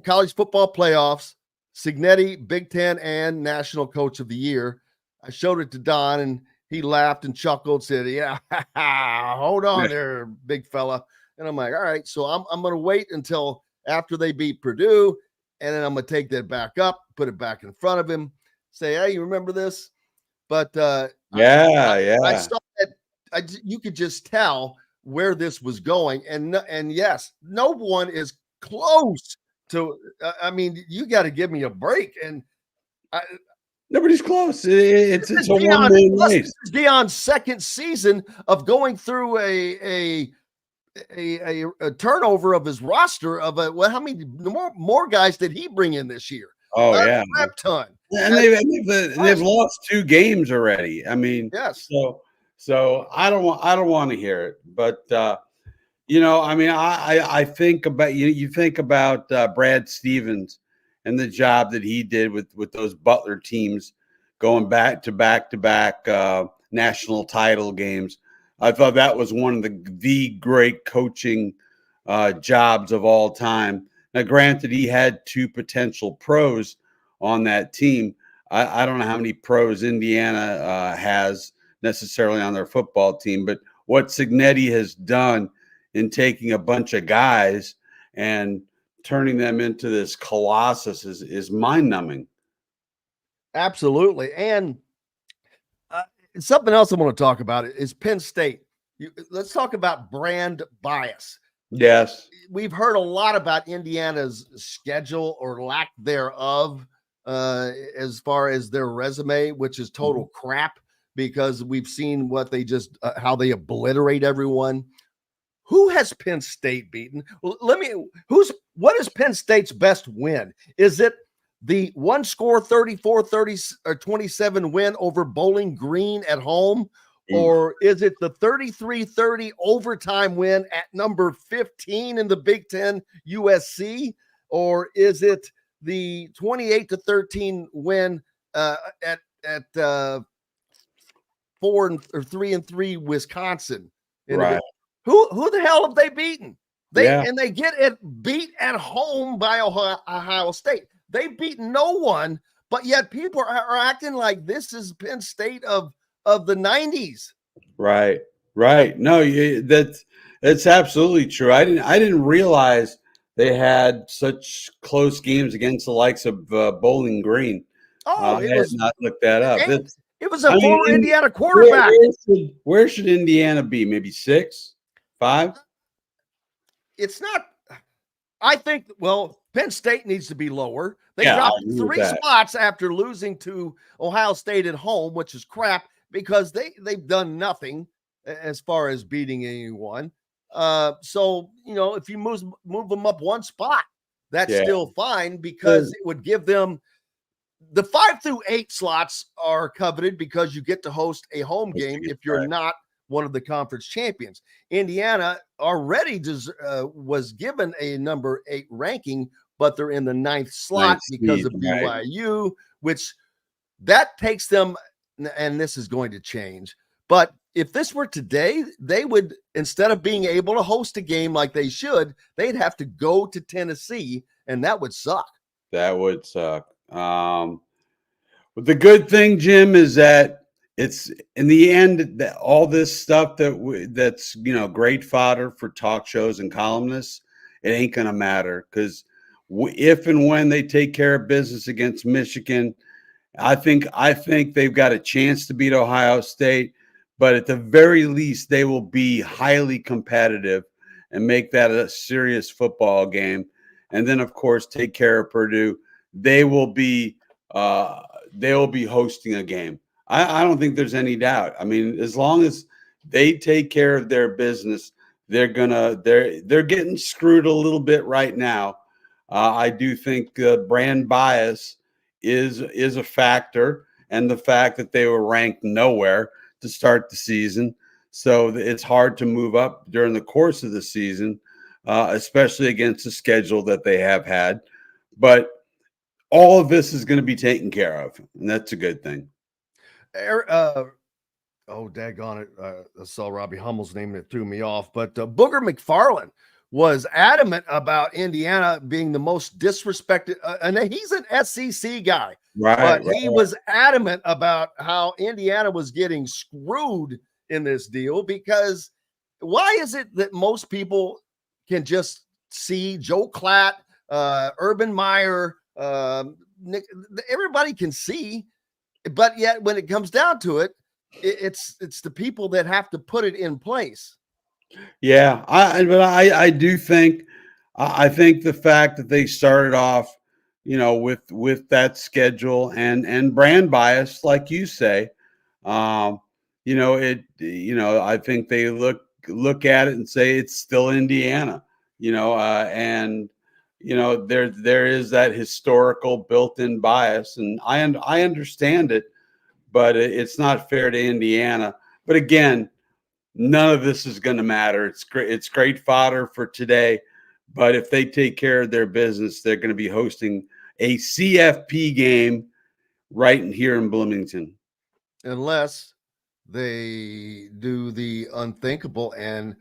college football playoffs, Cignetti, Big Ten and National Coach of the Year. I showed it to Don, and he laughed and chuckled, said, "Yeah, hold on there, big fella." And I'm like, all right, so I'm going to wait until after they beat Purdue, and then I'm going to take that back up, put it back in front of him, say, "Hey, you remember this?" But I saw that you could just tell where this was going, and yes, no one is close to. I mean, you got to give me a break, and nobody's close. It's a one-man race. This is Deion's second season of going through a turnover of his roster of how many more guys did he bring in this year? Oh yeah, a ton. And they've lost 2 games already. I mean, yes. So I don't want to hear it, but I mean, I think about you think about Brad Stevens and the job that he did with those Butler teams going back to back national title games. I thought that was one of the great coaching jobs of all time. Now, granted, he had 2 potential pros on that team. I don't know how many pros Indiana has necessarily on their football team, but what Cignetti has done in taking a bunch of guys and turning them into this colossus is mind-numbing. Absolutely. And something else I want to talk about is Penn State. Let's talk about brand bias. Yes. We've heard a lot about Indiana's schedule or lack thereof as far as their resume, which is total crap, because we've seen what they just how they obliterate everyone. Who has Penn State beaten? What is Penn State's best win? Is it the one score 34-30 or 27 win over Bowling Green at home? Or is it the 33-30 overtime win at number 15 in the Big Ten, USC? Or is it the 28-13 win at 3-3 Wisconsin? Right. Who the hell have they beaten? And they get it beat at home by Ohio State. They've beaten no one, but yet people are acting like this is Penn State of the 90s. Right. No, that's absolutely true. I didn't realize they had such close games against the likes of Bowling Green. Oh, I had not looked that up. It was a former Indiana quarterback. Where should Indiana be? Maybe 6, 5? It's not. I think, well, Penn State needs to be lower. They Yeah, dropped I agree with 3 that. spots after losing to Ohio State at home, which is crap because they've done nothing as far as beating anyone. So, you know, if you move them up 1 spot, that's still fine because it would give them the 5 through 8 slots are coveted because you get to host a home game if you're not one of the conference champions. Indiana already was given a number 8 ranking, but they're in the 9th slot because of BYU, which that takes them, and this is going to change. But if this were today, they would, instead of being able to host a game like they should, they'd have to go to Tennessee, and that would suck. That would suck. But the good thing, Jim, is that it's in the end that all this stuff that's great fodder for talk shows and columnists, it ain't gonna matter because if and when they take care of business against Michigan, I think they've got a chance to beat Ohio State, but at the very least they will be highly competitive and make that a serious football game. And then of course take care of Purdue. They will be hosting a game. I don't think there's any doubt. I mean, as long as they take care of their business, they're getting screwed a little bit right now. I do think brand bias is a factor, and the fact that they were ranked nowhere to start the season, so it's hard to move up during the course of the season, especially against the schedule that they have had. But all of this is going to be taken care of, and that's a good thing. Daggone it. I saw Robbie Hummel's name and it threw me off. But Booger McFarland was adamant about Indiana being the most disrespected. And he's an SEC guy. But he was adamant about how Indiana was getting screwed in this deal because why is it that most people can just see Joe Klatt, Urban Meyer, Nick, everybody can see, but yet when it comes down to it, it's the people that have to put it in place. Yeah, I do think I think the fact that they started off, with that schedule and brand bias, like you say, I think they look at it and say it's still Indiana, and there is that historical built-in bias, and I understand it, but it's not fair to Indiana. But again, none of this is going to matter. It's great fodder for today, but if they take care of their business, they're going to be hosting a CFP game right here in Bloomington, unless they do the unthinkable and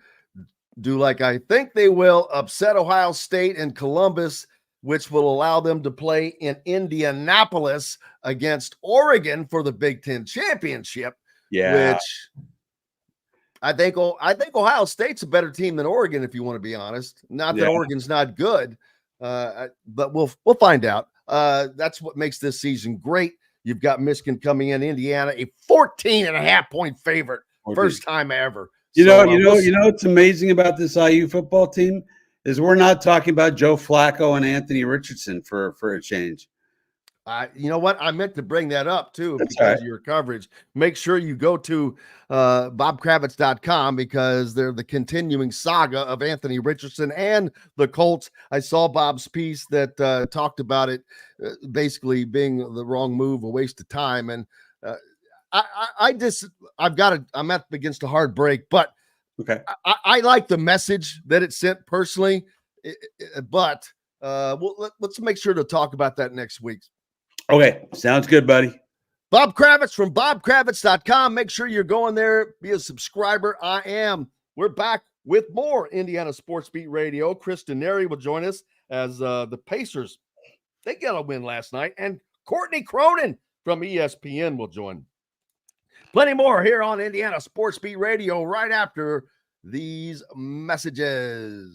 do like I think they will, upset Ohio State and Columbus, which will allow them to play in Indianapolis against Oregon for the Big Ten championship. Yeah, which I think Ohio State's a better team than Oregon, if you want to be honest. Not that Oregon's not good, but we'll find out. That's what makes this season great. You've got Michigan coming in, Indiana, a 14.5-point favorite, first time ever. You know what's amazing about this IU football team is we're not talking about Joe Flacco and Anthony Richardson for a change. You know what? I meant to bring that up too. That's because right. of your coverage. Make sure you go to bobkravitz.com because they're the continuing saga of Anthony Richardson and the Colts. I saw Bob's piece that talked about it basically being the wrong move, a waste of time. And I'm up against a hard break, but okay. I like the message that it sent personally, but let's make sure to talk about that next week. Okay. Sounds good, buddy. Bob Kravitz from bobkravitz.com. Make sure you're going there. Be a subscriber. I am. We're back with more Indiana Sports Beat Radio. Chris Denari will join us as the Pacers. They got a win last night. And Courtney Cronin from ESPN will join. Plenty more here on Indiana Sports Beat Radio right after these messages.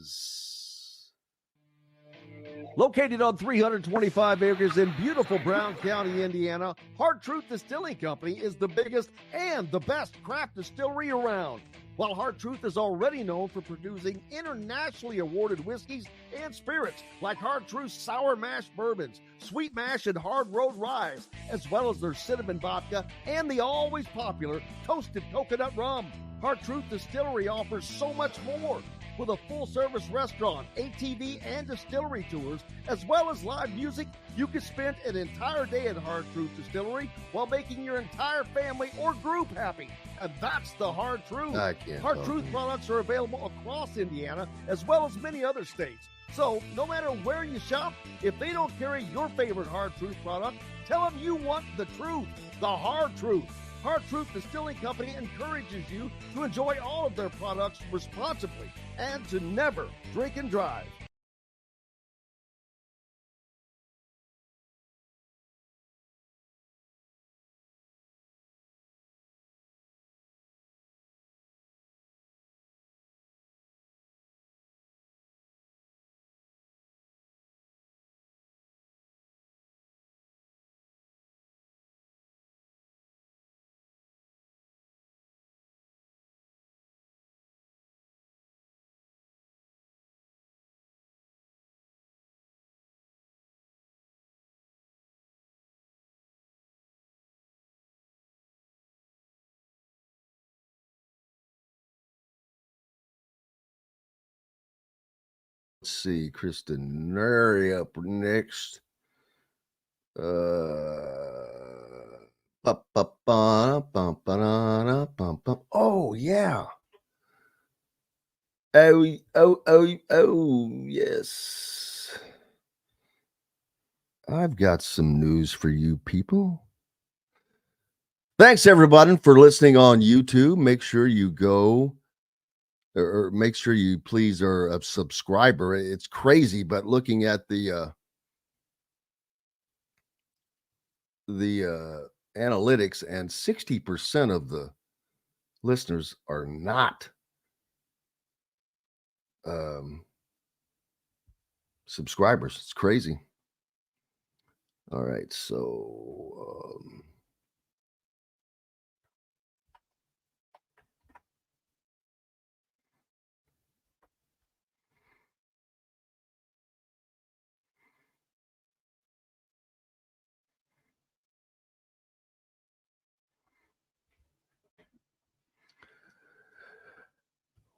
Located on 325 acres in beautiful Brown County, Indiana, Hard Truth Distilling Company is the biggest and the best craft distillery around. While Hard Truth is already known for producing internationally awarded whiskeys and spirits like Hard Truth's sour mash bourbons, sweet mash and hard road ryes, as well as their cinnamon vodka and the always popular toasted coconut rum, Hard Truth Distillery offers so much more. With a full-service restaurant, ATV, and distillery tours, as well as live music, you can spend an entire day at Hard Truth Distillery while making your entire family or group happy. And that's the Hard Truth. Hard Truth products are available across Indiana, as well as many other states. So, no matter where you shop, if they don't carry your favorite Hard Truth product, tell them you want the truth, the Hard Truth. Hard Truth Distilling Company encourages you to enjoy all of their products responsibly and to never drink and drive. Let's see, Denari up next. Oh yeah. Oh, yes. I've got some news for you people. Thanks everybody for listening on YouTube. Make sure you go or make sure you please are a subscriber. It's crazy, but looking at the analytics, and 60% of the listeners are not subscribers. It's crazy. All right, so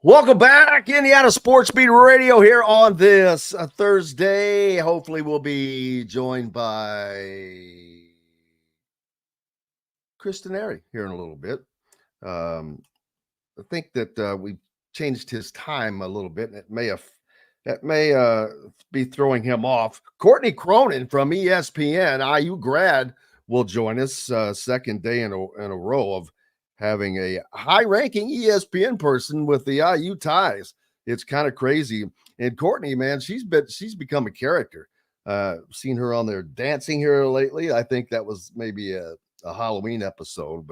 welcome back, Indiana Sports Beat Radio, here on this Thursday. Hopefully, we'll be joined by Denari here in a little bit. I think that we've changed his time a little bit, and that may be throwing him off. Courtney Cronin from ESPN, IU grad, will join us second day in a row of having a high-ranking ESPN person with the IU ties. It's kind of crazy. And Courtney, man, she's become a character. Seen her on there dancing here lately. I think that was maybe a Halloween episode,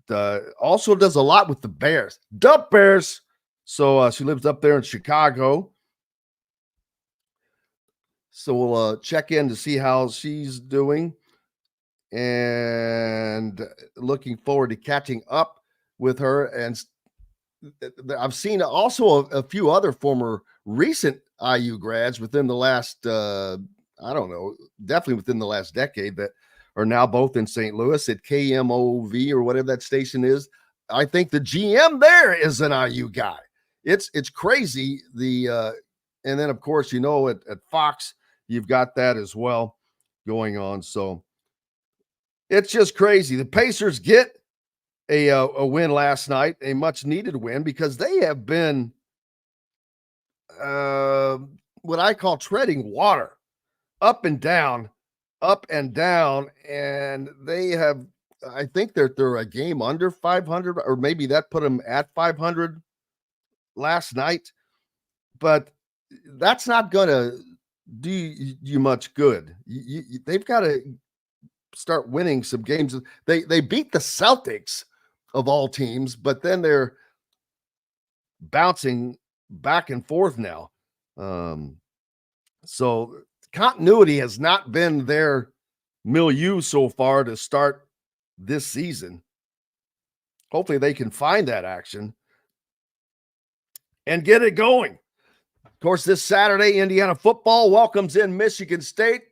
but also does a lot with the Bears. Dump Bears. So she lives up there in Chicago. So we'll check in to see how she's doing. And looking forward to catching up with her. And I've seen also a few other former recent IU grads within the last, definitely within the last decade, that are now both in St. Louis at KMOV or whatever that station is. I think the GM there is an IU guy. It's crazy. And then of course, at Fox, you've got that as well going on. So it's just crazy. The Pacers get a win last night, a much needed win, because they have been what I call treading water, up and down, and they have. I think they're a game under 500, or maybe that put them at 500 last night, but that's not going to do you much good. They've got to start winning some games. They beat the Celtics of all teams, but then they're bouncing back and forth now. So continuity has not been their milieu so far to start this season. Hopefully they can find that action and get it going. Of course, this Saturday, Indiana football welcomes in Michigan State.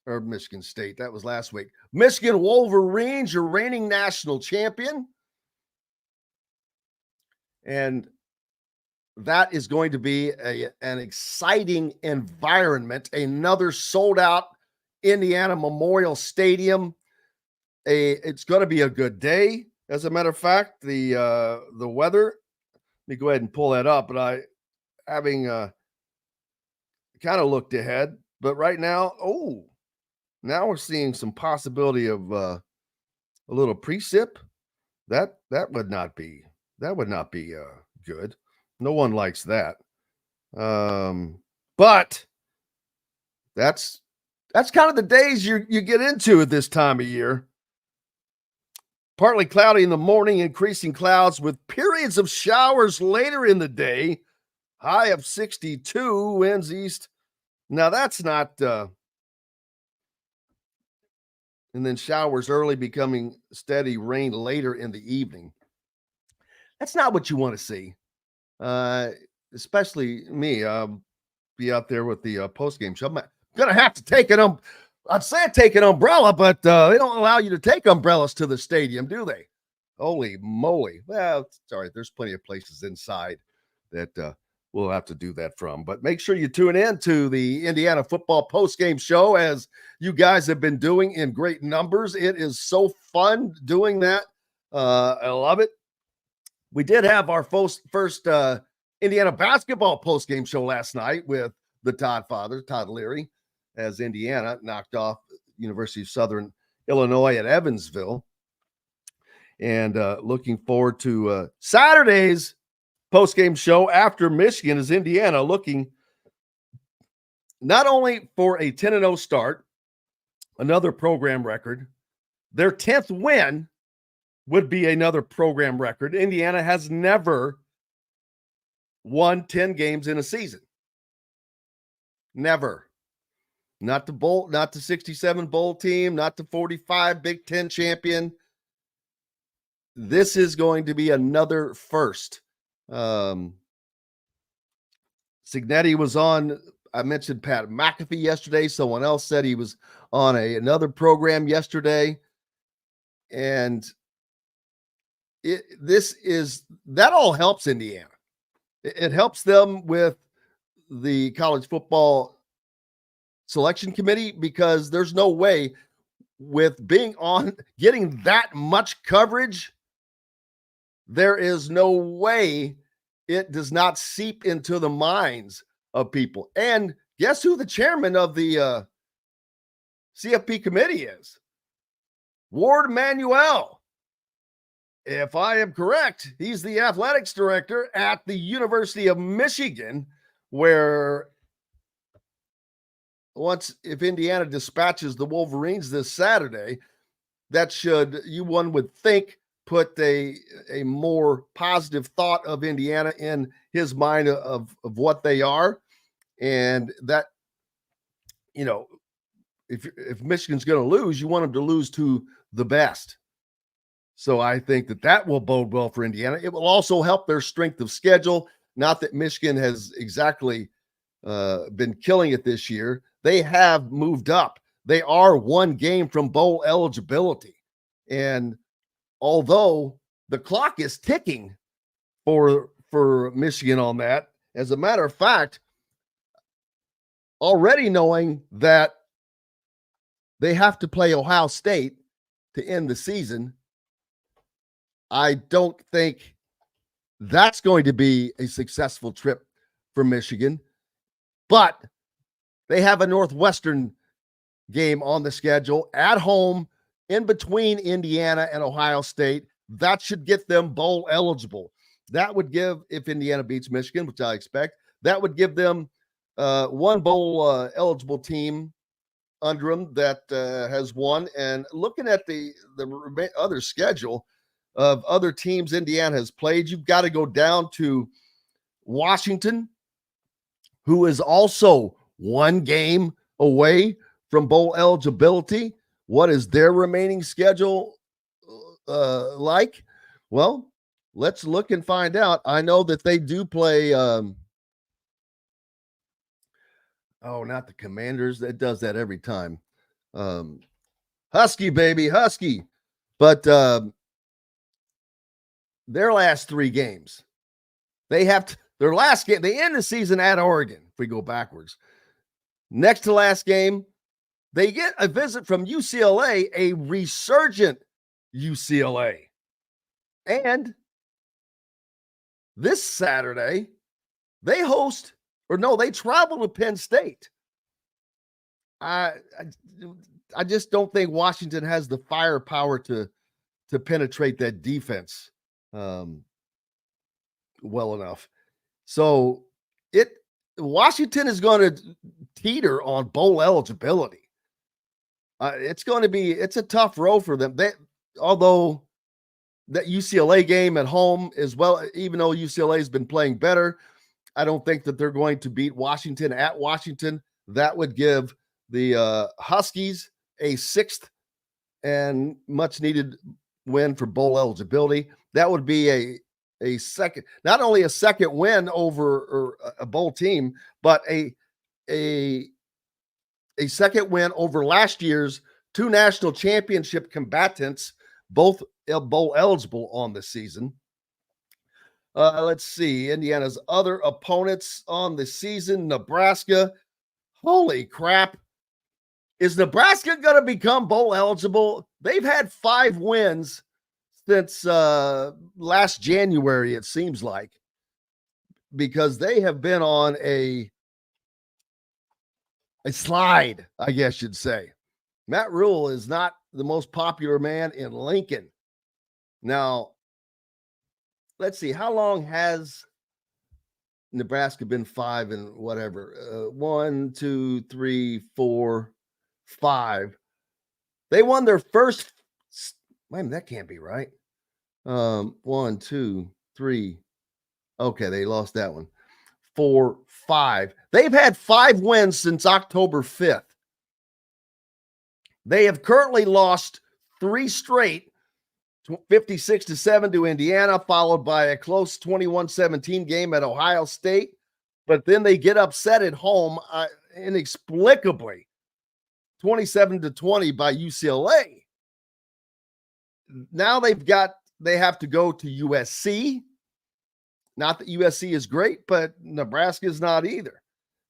That was last week. Michigan Wolverines, your reigning national champion. And that is going to be an exciting environment. Another sold-out Indiana Memorial Stadium. It's going to be a good day. As a matter of fact, the weather, let me go ahead and pull that up, but having kind of looked ahead, but right now, now we're seeing some possibility of a little precip. That would not be good. No one likes that. But that's kind of the days you get into at this time of year. Partly cloudy in the morning, increasing clouds with periods of showers later in the day. High of 62, winds east. Now that's not, and then showers early, becoming steady rain later in the evening. That's not what you want to see. Especially me, be out there with the post-game show. I'm going to have to take I'd say take an umbrella, but they don't allow you to take umbrellas to the stadium, do they? Holy moly. Well, sorry, there's plenty of places inside that we'll have to do that from. But make sure you tune in to the Indiana football post-game show, as you guys have been doing in great numbers. It is so fun doing that. I love it. We did have our first Indiana basketball post-game show last night with the Todd Leary, as Indiana knocked off University of Southern Illinois at Evansville. And looking forward to Saturday's post-game show after Michigan, as Indiana looking not only for a 10-0 start, another program record. Their 10th win would be another program record. Indiana has never won 10 games in a season. Never. Not the 67 bowl team, not the 45 Big Ten champion. This is going to be another first. Signetti was on, I mentioned Pat McAfee yesterday. Someone else said he was on another program yesterday. And that all helps Indiana. It helps them with the college football selection committee, because there's no way, with being on, getting that much coverage, there is no way it does not seep into the minds of people. And guess who the chairman of the CFP committee is? Ward Manuel. If I am correct, he's the athletics director at the University of Michigan, where if Indiana dispatches the Wolverines this Saturday, that should, one would think, put a more positive thought of Indiana in his mind of what they are. And that, if Michigan's going to lose, you want them to lose to the best. So I think that will bode well for Indiana. It will also help their strength of schedule. Not that Michigan has exactly been killing it this year. They have moved up. They are one game from bowl eligibility. And although the clock is ticking for Michigan on that, as a matter of fact, already knowing that they have to play Ohio State to end the season, I don't think that's going to be a successful trip for Michigan. But they have a Northwestern game on the schedule at home in between Indiana and Ohio State. That should get them bowl eligible. That would give, if Indiana beats Michigan, which I expect, that would give them one bowl eligible team under them that has won. And looking at the other schedule of other teams Indiana has played, you've got to go down to Washington, who is also one game away from bowl eligibility. What is their remaining schedule like? Well, let's look and find out. I know that they do play. Not the Commanders. That does that every time. Husky, baby, Husky. But their last 3 games, their last game, they end the season at Oregon, if we go backwards. Next to last game, they get a visit from UCLA, a resurgent UCLA. And this Saturday, they travel to Penn State. I just don't think Washington has the firepower to penetrate that defense well enough. So Washington is going to teeter on bowl eligibility. It's a tough row for them. Although that UCLA game at home as well, even though UCLA has been playing better, I don't think that they're going to beat Washington at Washington. That would give the Huskies a 6th and much needed win for bowl eligibility. That would be a second, not only a second win over a bowl team, but a second win over last year's 2 national championship combatants, both bowl eligible on the season. Let's see. Indiana's other opponents on the season, Nebraska. Holy crap. Is Nebraska going to become bowl eligible? They've had 5 wins since last January, it seems like, because they have been on a slide, I guess you'd say. Matt Rule is not the most popular man in Lincoln. Now, let's see. How long has Nebraska been 5 and whatever? 1, 2, 3, 4, 5. They won their first. Wait a minute, that can't be right. 1, 2, 3. Okay, they lost that one. 4, 5. They've had 5 wins since October 5th. They have currently lost 3 straight, 56-7 to Indiana, followed by a close 21-17 game at Ohio State. But then they get upset at home inexplicably, 27-20 by UCLA. Now they have to go to USC. Not that USC is great, but Nebraska is not either.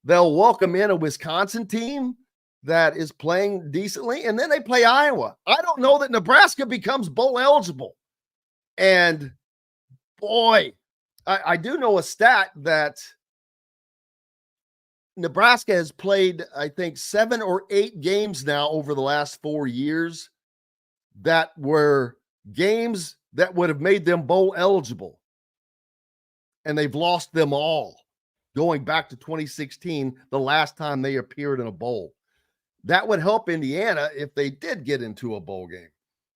They'll welcome in a Wisconsin team that is playing decently, and then they play Iowa. I don't know that Nebraska becomes bowl eligible. And boy, I do know a stat that Nebraska has played, I think, 7 or 8 games now over the last 4 years that were games that would have made them bowl eligible. And they've lost them all, going back to 2016, the last time they appeared in a bowl. That would help Indiana if they did get into a bowl game,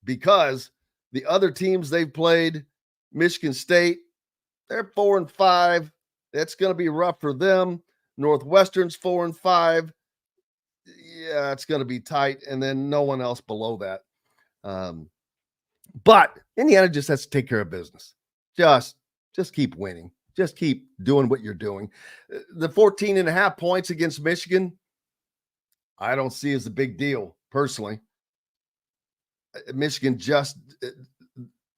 because the other teams they've played, Michigan State, they're 4 and 5. That's going to be rough for them. Northwestern's 4 and 5. Yeah, it's going to be tight. And then no one else below that. But Indiana just has to take care of business. Just keep winning. Just keep doing what you're doing. The 14.5 points against Michigan, I don't see as a big deal, personally. Michigan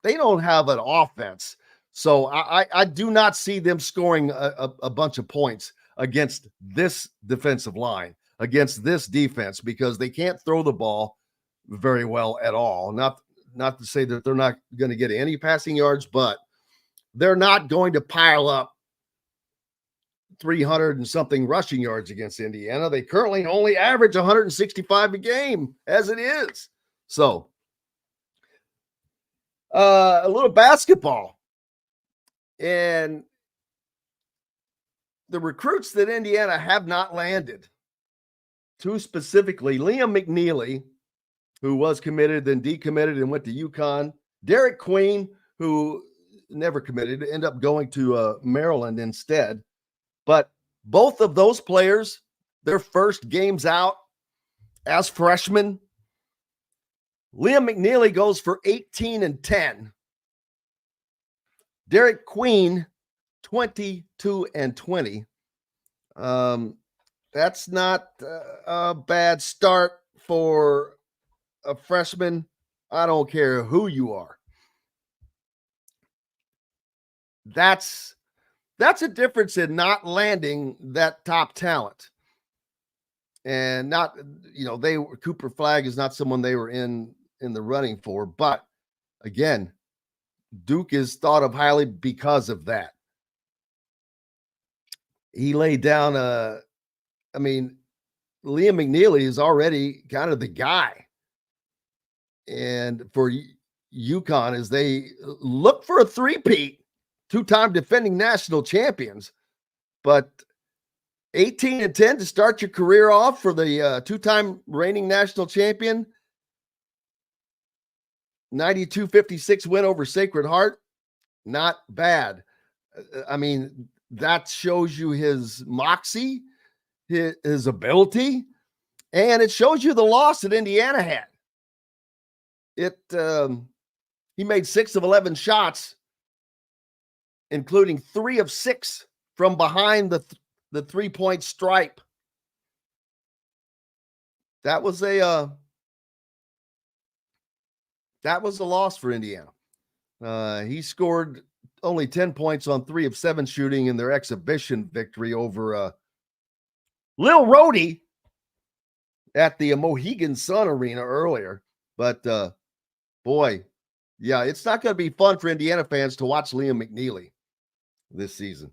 they don't have an offense. So I do not see them scoring a bunch of points against this defensive line, against this defense, because they can't throw the ball very well at all. Not to say that they're not going to get any passing yards, but they're not going to pile up 300 and something rushing yards against Indiana. They currently only average 165 a game as it is. So a little basketball. And the recruits that Indiana have not landed, 2 specifically, Liam McNeely, who was committed, then decommitted and went to UConn. Derek Queen, who never committed, ended up going to Maryland instead. But both of those players, their first games out as freshmen. Liam McNeely goes for 18 and 10. Derek Queen, 22 and 20. That's not a bad start for a freshman. I don't care who you are. That's a difference in not landing that top talent. And not, Cooper Flagg is not someone they were in the running for. But again, Duke is thought of highly because of that. He laid down Liam McNeely is already kind of the guy. And for UConn, as they look for a three-peat, two-time defending national champions, but 18 and 10 to start your career off for the two-time reigning national champion, 92-56 win over Sacred Heart, not bad. That shows you his moxie, his ability, and it shows you the loss that Indiana had. He made 6 of 11 shots, including 3 of 6 from behind the three-point stripe. That was a loss for Indiana. He scored only 10 points on 3 of 7 shooting in their exhibition victory over Lil Rhodey at the Mohegan Sun Arena earlier. But boy, yeah, it's not going to be fun for Indiana fans to watch Liam McNeely this season.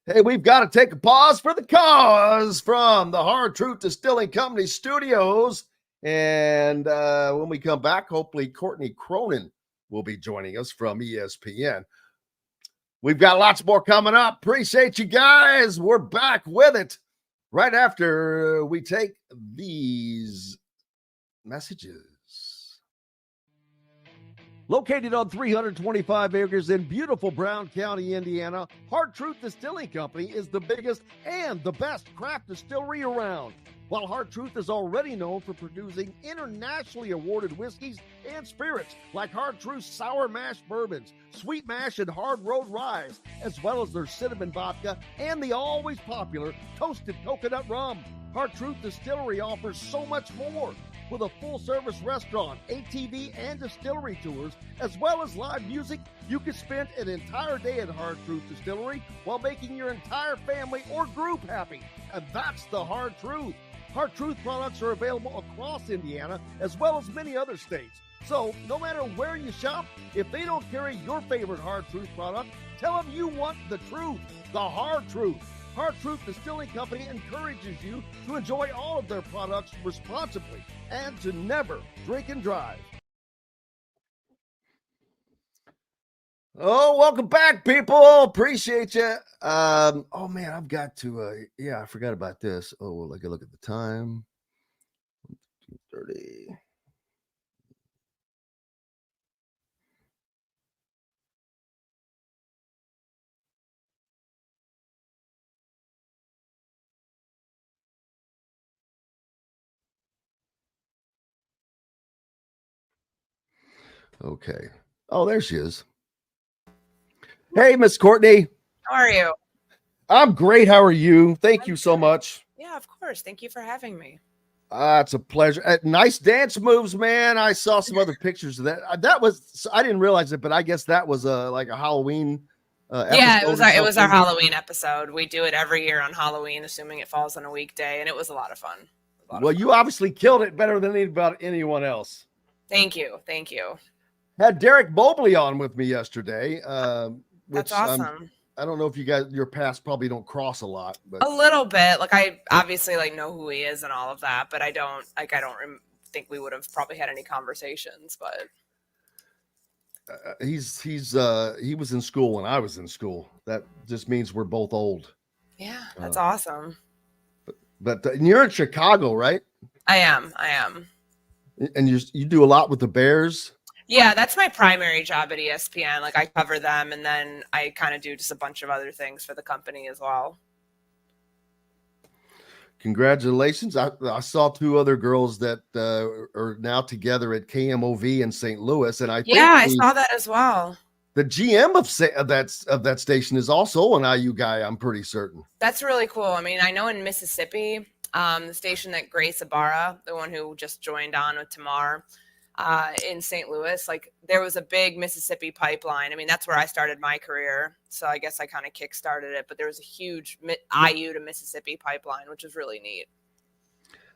Hey, we've got to take a pause for the cause from the Hard Truth Distilling Company studios. And when we come back, hopefully Courtney Cronin will be joining us from ESPN. We've got lots more coming up. Appreciate you guys. We're back with it right after we take these messages. Located on 325 acres in beautiful Brown County, Indiana, Hard Truth Distilling Company is the biggest and the best craft distillery around. While Hard Truth is already known for producing internationally awarded whiskeys and spirits like Hard Truth's Sour Mash Bourbons, Sweet Mash, and Hard Road Ryes, as well as their Cinnamon Vodka and the always popular Toasted Coconut Rum. Hard Truth Distillery offers so much more. With a full-service restaurant, ATV, and distillery tours, as well as live music, you can spend an entire day at Hard Truth Distillery while making your entire family or group happy. And that's the Hard Truth. Hard Truth products are available across Indiana, as well as many other states. So, no matter where you shop, if they don't carry your favorite Hard Truth product, tell them you want the truth, the Hard Truth. Hard Truth Distilling Company encourages you to enjoy all of their products responsibly and to never drink and drive. Oh, welcome back, people. Appreciate you. Oh man, I've got to. I forgot about this. Oh, well, look at the time. 2:30. Okay. Oh, there she is. Hey, Miss Courtney. How are you? I'm great. How are you? Thank you so much. Yeah, of course. Thank you for having me. It's a pleasure. Nice dance moves, man. I saw some other pictures of that. I didn't realize it, but I guess that was like a Halloween episode. Yeah, it was our Halloween episode. We do it every year on Halloween, assuming it falls on a weekday, and it was a lot of fun. Well, you obviously killed it better than anyone else. Thank you. Had Derek Mobley on with me yesterday. That's awesome. I don't know if you guys, your paths probably don't cross a lot, but a little bit. Like I obviously know who he is and all of that, but I don't think we would have probably had any conversations. But he was in school when I was in school. That just means we're both old. Yeah, that's awesome. But you're in Chicago, right? I am. And you do a lot with the Bears. Yeah, that's my primary job at ESPN. Like I cover them, and then I kind of do just a bunch of other things for the company as well. Congratulations. I saw two other girls that are now together at KMOV in St. Louis. And I think I saw that as well. The GM of that station is also an IU guy, I'm pretty certain. That's really cool. I mean, I know in Mississippi, the station that Grace Ibarra, the one who just joined on with Tamar, in St. Louis, like there was a big Mississippi pipeline. I mean, that's where I started my career. So I guess I kind of kickstarted it, but there was a huge IU to Mississippi pipeline, which was really neat.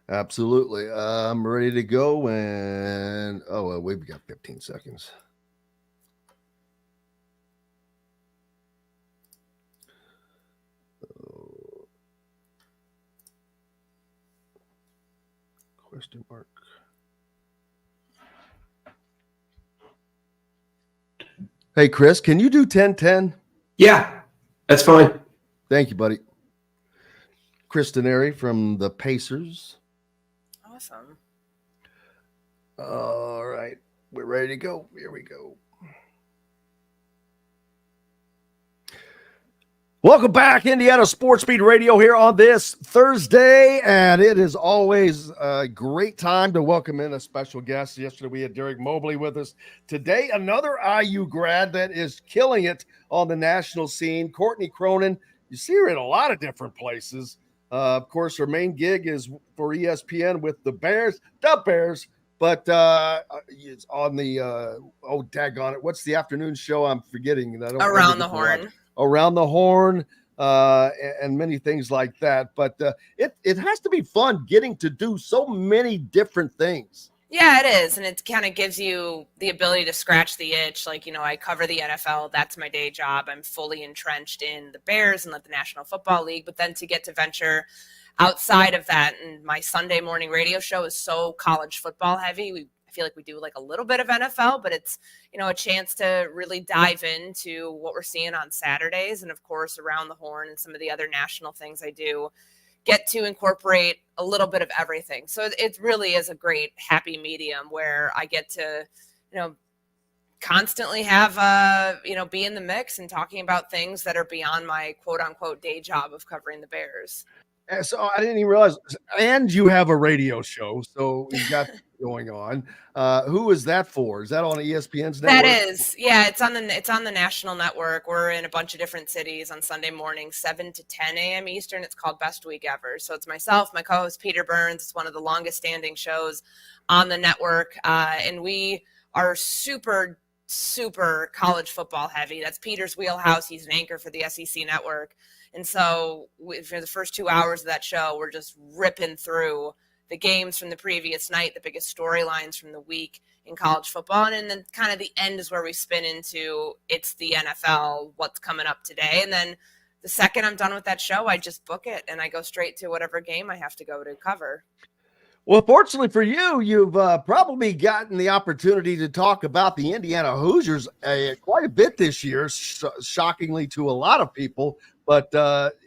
Absolutely. I'm ready to go. And we've got 15 seconds. Question mark. Hey, Chris, can you do 10-10? Yeah, that's fine. Thank you, buddy. Chris Denari from the Pacers. Awesome. All right. We're ready to go. Here we go. Welcome back, Indiana Sports Beat Radio here on this Thursday, and it is always a great time to welcome in a special guest. Yesterday we had Derek Mobley with us. Today, another IU grad that is killing it on the national scene, Courtney Cronin. You see her in a lot of different places. Of course, her main gig is for ESPN with the Bears, but it's on the, daggone it, what's the afternoon show? I'm forgetting. Around the Horn. Around the Horn, and many things like that. But it has to be fun getting to do so many different things. Yeah, it is. And it kind of gives you the ability to scratch the itch. Like, I cover the NFL. That's my day job. I'm fully entrenched in the Bears and the National Football League. But then to get to venture outside of that, and my Sunday morning radio show is so college football heavy. I feel like we do like a little bit of NFL, but it's, a chance to really dive into what we're seeing on Saturdays. And of course, Around the Horn and some of the other national things I do get to incorporate a little bit of everything. So it really is a great happy medium where I get to, constantly have, be in the mix and talking about things that are beyond my quote unquote day job of covering the Bears. And so I didn't even realize, and you have a radio show, so you got going on. Who is that for? Is that on ESPN's network? That is, yeah. It's on the national network. We're in a bunch of different cities on Sunday morning, 7 to 10 a.m. Eastern. It's called Best Week Ever. So it's myself, my co-host Peter Burns. It's one of the longest standing shows on the network, and we are super college football heavy. That's Peter's wheelhouse. He's an anchor for the SEC network. And so for the first 2 hours of that show, we're just ripping through the games from the previous night, the biggest storylines from the week in college football. And then kind of the end is where we spin into it's the NFL, what's coming up today. And then the second I'm done with that show, I just book it and I go straight to whatever game I have to go to cover. Well, fortunately for you, you've probably gotten the opportunity to talk about the Indiana Hoosiers quite a bit this year, shockingly to a lot of people. But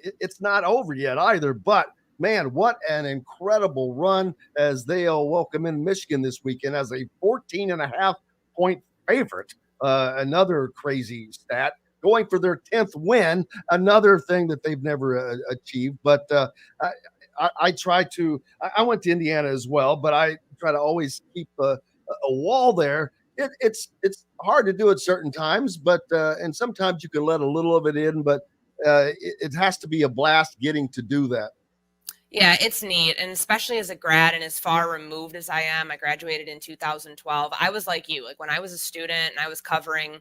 it's not over yet either. But, man, what an incredible run as they'll welcome in Michigan this weekend as a 14.5-point favorite. Another crazy stat. Going for their 10th win, another thing that they've never achieved. But I try to – I went to Indiana as well, but I try to always keep a wall there. It's hard to do at certain times, but and sometimes you can let a little of it in, but it has to be a blast getting to do that. Yeah, it's neat. And especially as a grad and as far removed as I am, I graduated in 2012. I was like you, like when I was a student and I was covering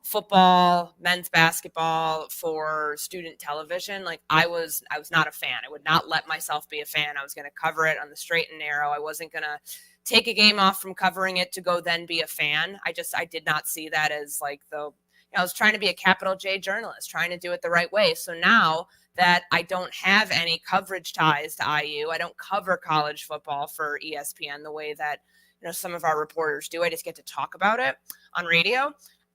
football, men's basketball for student television, like I was not a fan. I would not let myself be a fan. I was going to cover it on the straight and narrow. I wasn't going to take a game off from covering it to go then be a fan. I did not see that as like I was trying to be a capital J journalist, trying to do it the right way. So now that I don't have any coverage ties to IU, I don't cover college football for ESPN the way that some of our reporters do. I just get to talk about it on radio.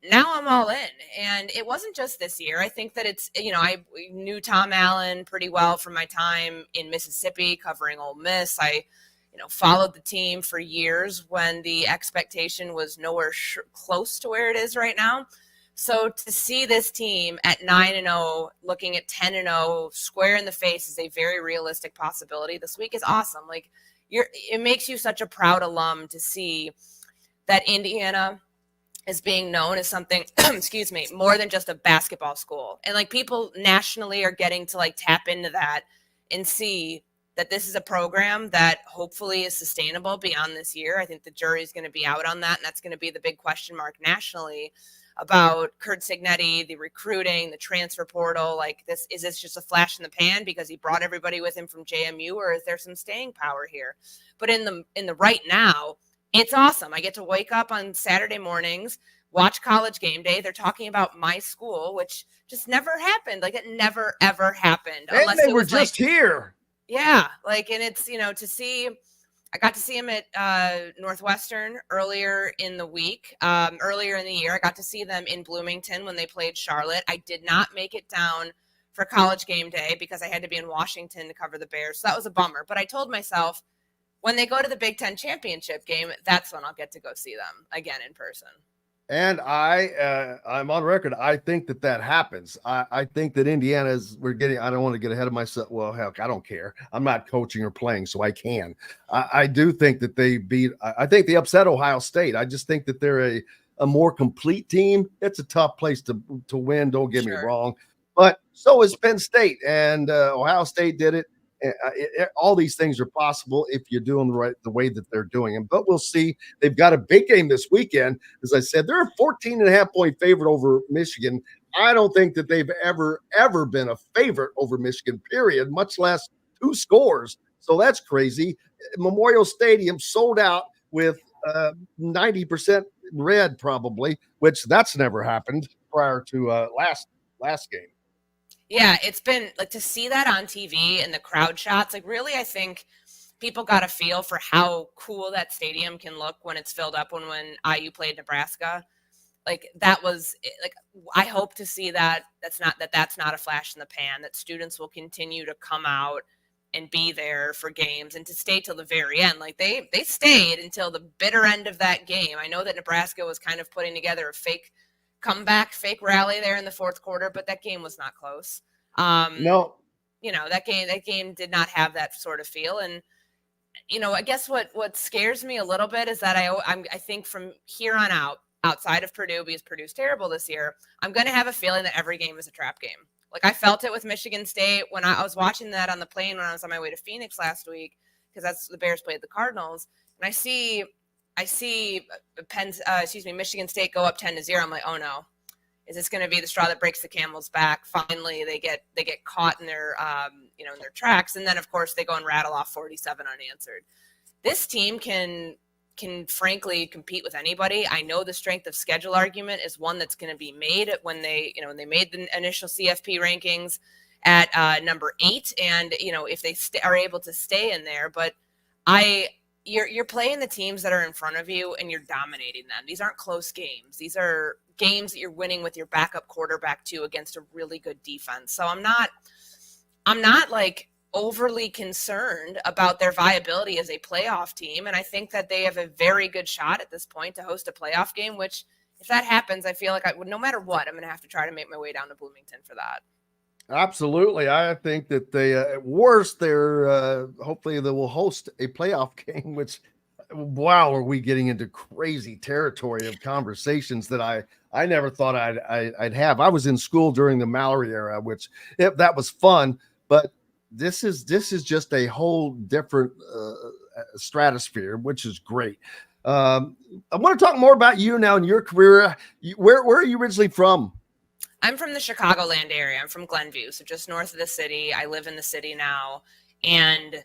Now I'm all in. And it wasn't just this year. I think that it's, I knew Tom Allen pretty well from my time in Mississippi covering Ole Miss. I followed the team for years when the expectation was nowhere close to where it is right now. So to see this team at 9-0, looking at 10-0, square in the face is a very realistic possibility. This week is awesome. Like it makes you such a proud alum to see that Indiana is being known as something, excuse me, more than just a basketball school. And like people nationally are getting to like tap into that and see that this is a program that hopefully is sustainable beyond this year. I think the jury is going to be out on that. And that's going to be the big question mark nationally about Curt Cignetti, the recruiting, the transfer portal. Like is this just a flash in the pan because he brought everybody with him from JMU, or is there some staying power here? But in the right now, it's awesome. I get to wake up on Saturday mornings, watch College Game Day. They're talking about my school, which just never happened. Like it never, ever happened. And unless they it were was just here. Yeah. Like, and it's, to see, I got to see him at Northwestern earlier in the week. Earlier in the year, I got to see them in Bloomington when they played Charlotte. I did not make it down for College Game Day because I had to be in Washington to cover the Bears. So that was a bummer. But I told myself, when they go to the Big Ten championship game, that's when I'll get to go see them again in person. And I'm on record. I think that happens. I think that Indiana's, I don't want to get ahead of myself. Well, heck, I don't care. I'm not coaching or playing, so I can. I do think that I think they upset Ohio State. I just think that they're a more complete team. It's a tough place to win. Don't get me wrong. But so is Penn State, and Ohio State did it. All these things are possible if you're doing the way that they're doing them. But we'll see. They've got a big game this weekend. As I said, they're a 14.5-point favorite over Michigan. I don't think that they've ever been a favorite over Michigan, period, much less 2 scores. So that's crazy. Memorial Stadium sold out with 90% red probably, which that's never happened prior to last game. Yeah, it's been like to see that on TV and the crowd shots. Like really, I think people got a feel for how cool that stadium can look when it's filled up. When IU played Nebraska, like that was like I hope to see that. That's not a flash in the pan. That students will continue to come out and be there for games and to stay till the very end. Like they stayed until the bitter end of that game. I know that Nebraska was kind of putting together a fake comeback, fake rally there in the fourth quarter, but that game was not close. No, that game did not have that sort of feel. And, I guess what scares me a little bit is that I think from here on out, outside of Purdue, because Purdue's terrible this year, I'm going to have a feeling that every game is a trap game. Like I felt it with Michigan State when I was watching that on the plane when I was on my way to Phoenix last week, because that's the Bears played the Cardinals. And I see Michigan State go up 10-0. I'm like, oh no, is this going to be the straw that breaks the camel's back? Finally, they get caught in their in their tracks, and then of course they go and rattle off 47 unanswered. This team can frankly compete with anybody. I know the strength of schedule argument is one that's going to be made when they made the initial CFP rankings at number 8, and if they are able to stay in there, but You're playing the teams that are in front of you and you're dominating them. These aren't close games. These are games that you're winning with your backup quarterback too against a really good defense. So I'm not like overly concerned about their viability as a playoff team. And I think that they have a very good shot at this point to host a playoff game, which if that happens, I feel like no matter what, I'm going to have to try to make my way down to Bloomington for that. Absolutely. I think that they, at worst, hopefully they will host a playoff game, which, wow, are we getting into crazy territory of conversations that I never thought I'd have. I was in school during the Mallory era, which that was fun, but this is just a whole different stratosphere, which is great. I want to talk more about you now in your career. Where are you originally from? I'm from the Chicagoland area. I'm from Glenview, so just north of the city. I live in the city now. And,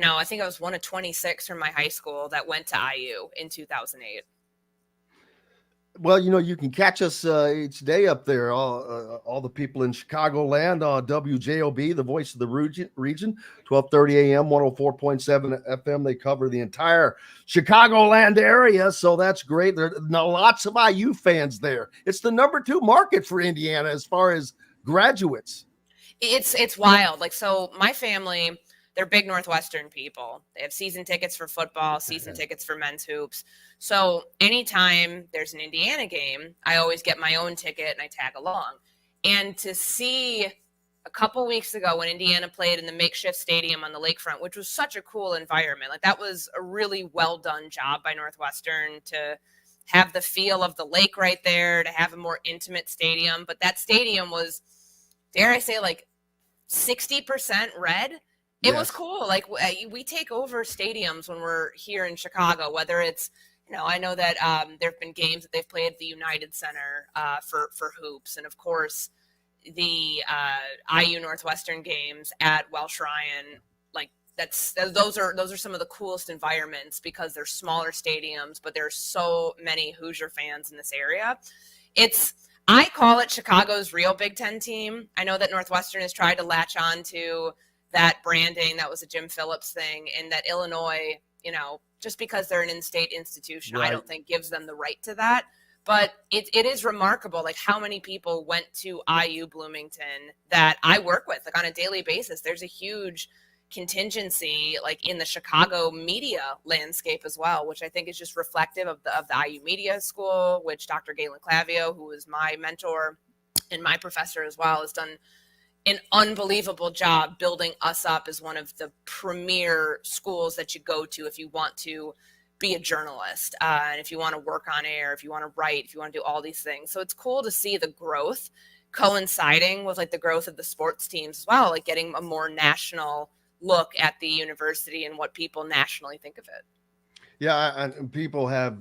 I think I was one of 26 from my high school that went to IU in 2008. Well, you can catch us each day up there. All the people in Chicagoland on WJOB, the voice of the region, 12:30 a.m., 104.7 FM. They cover the entire Chicagoland area, so that's great. There are lots of IU fans there. It's the number 2 market for Indiana as far as graduates. It's wild. Like, so my family they're big Northwestern people. They have season tickets for football, season tickets for men's hoops. So anytime there's an Indiana game, I always get my own ticket and I tag along. And to see a couple weeks ago when Indiana played in the makeshift stadium on the lakefront, which was such a cool environment, like that was a really well done job by Northwestern to have the feel of the lake right there, to have a more intimate stadium. But that stadium was, dare I say, like 60% red. It was cool. Like we take over stadiums when we're here in Chicago, whether it's, I know that there have been games that they've played at the United Center for hoops. And of course, the IU Northwestern games at Welsh Ryan, like those are some of the coolest environments because they're smaller stadiums, but there's so many Hoosier fans in this area. I call it Chicago's real Big Ten team. I know that Northwestern has tried to latch on to that branding. That was a Jim Phillips thing, and that Illinois, just because they're an in-state institution, right, I don't think gives them the right to that. But it is remarkable, like how many people went to IU Bloomington that I work with, like on a daily basis. There's a huge contingency, like in the Chicago media landscape as well, which I think is just reflective of the IU Media School, which Dr. Galen Clavio, who was my mentor and my professor as well, has done an unbelievable job building us up as one of the premier schools that you go to if you want to be a journalist, and if you want to work on air, if you want to write, if you want to do all these things. So it's cool to see the growth coinciding with like the growth of the sports teams as well, like getting a more national look at the university and what people nationally think of it. Yeah, and people have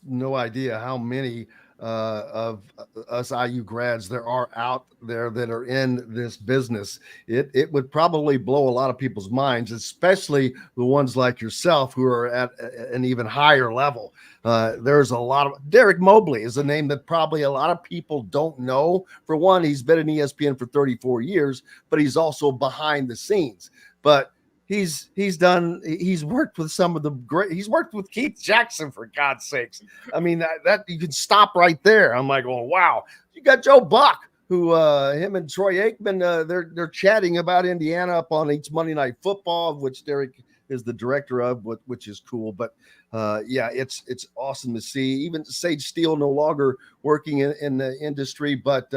no idea how many of us IU grads there are out there that are in this business. It would probably blow a lot of people's minds, especially the ones like yourself who are at an even higher level. There's a lot of Derek Mobley is a name that probably a lot of people don't know. For one, he's been in ESPN for 34 years, but he's also behind the scenes. But he's worked with some of the great, he's worked with Keith Jackson, for God's sakes. I mean, that you can stop right there. I'm like, oh, wow. You got Joe Buck, who him and Troy Aikman, they're chatting about Indiana up on each Monday Night Football, which Derek is the director of, which is cool. But yeah, it's awesome to see. Even Sage Steele no longer working in the industry, but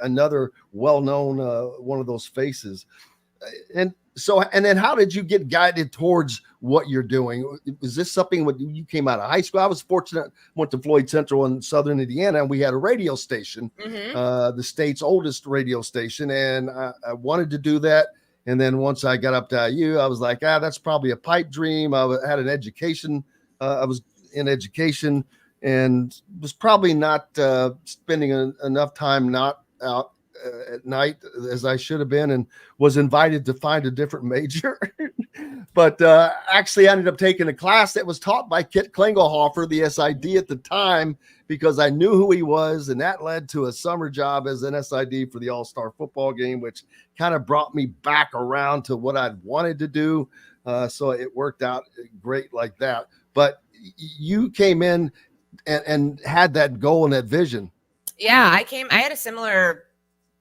another well-known one of those faces. And then how did you get guided towards what you're doing? Is this something when you came out of high school? I was fortunate, went to Floyd Central in Southern Indiana, and we had a radio station, the state's oldest radio station. And I wanted to do that. And then once I got up to IU, I was like, that's probably a pipe dream. I had an education. I was in education and was probably not spending enough time not out at night as I should have been, and was invited to find a different major. But actually ended up taking a class that was taught by Kit Klingelhofer, the SID at the time, because I knew who he was, and that led to a summer job as an SID for the All-Star football game, which kind of brought me back around to what I'd wanted to do. So it worked out great like that. But you came in and had that goal and that vision. Yeah, I had a similar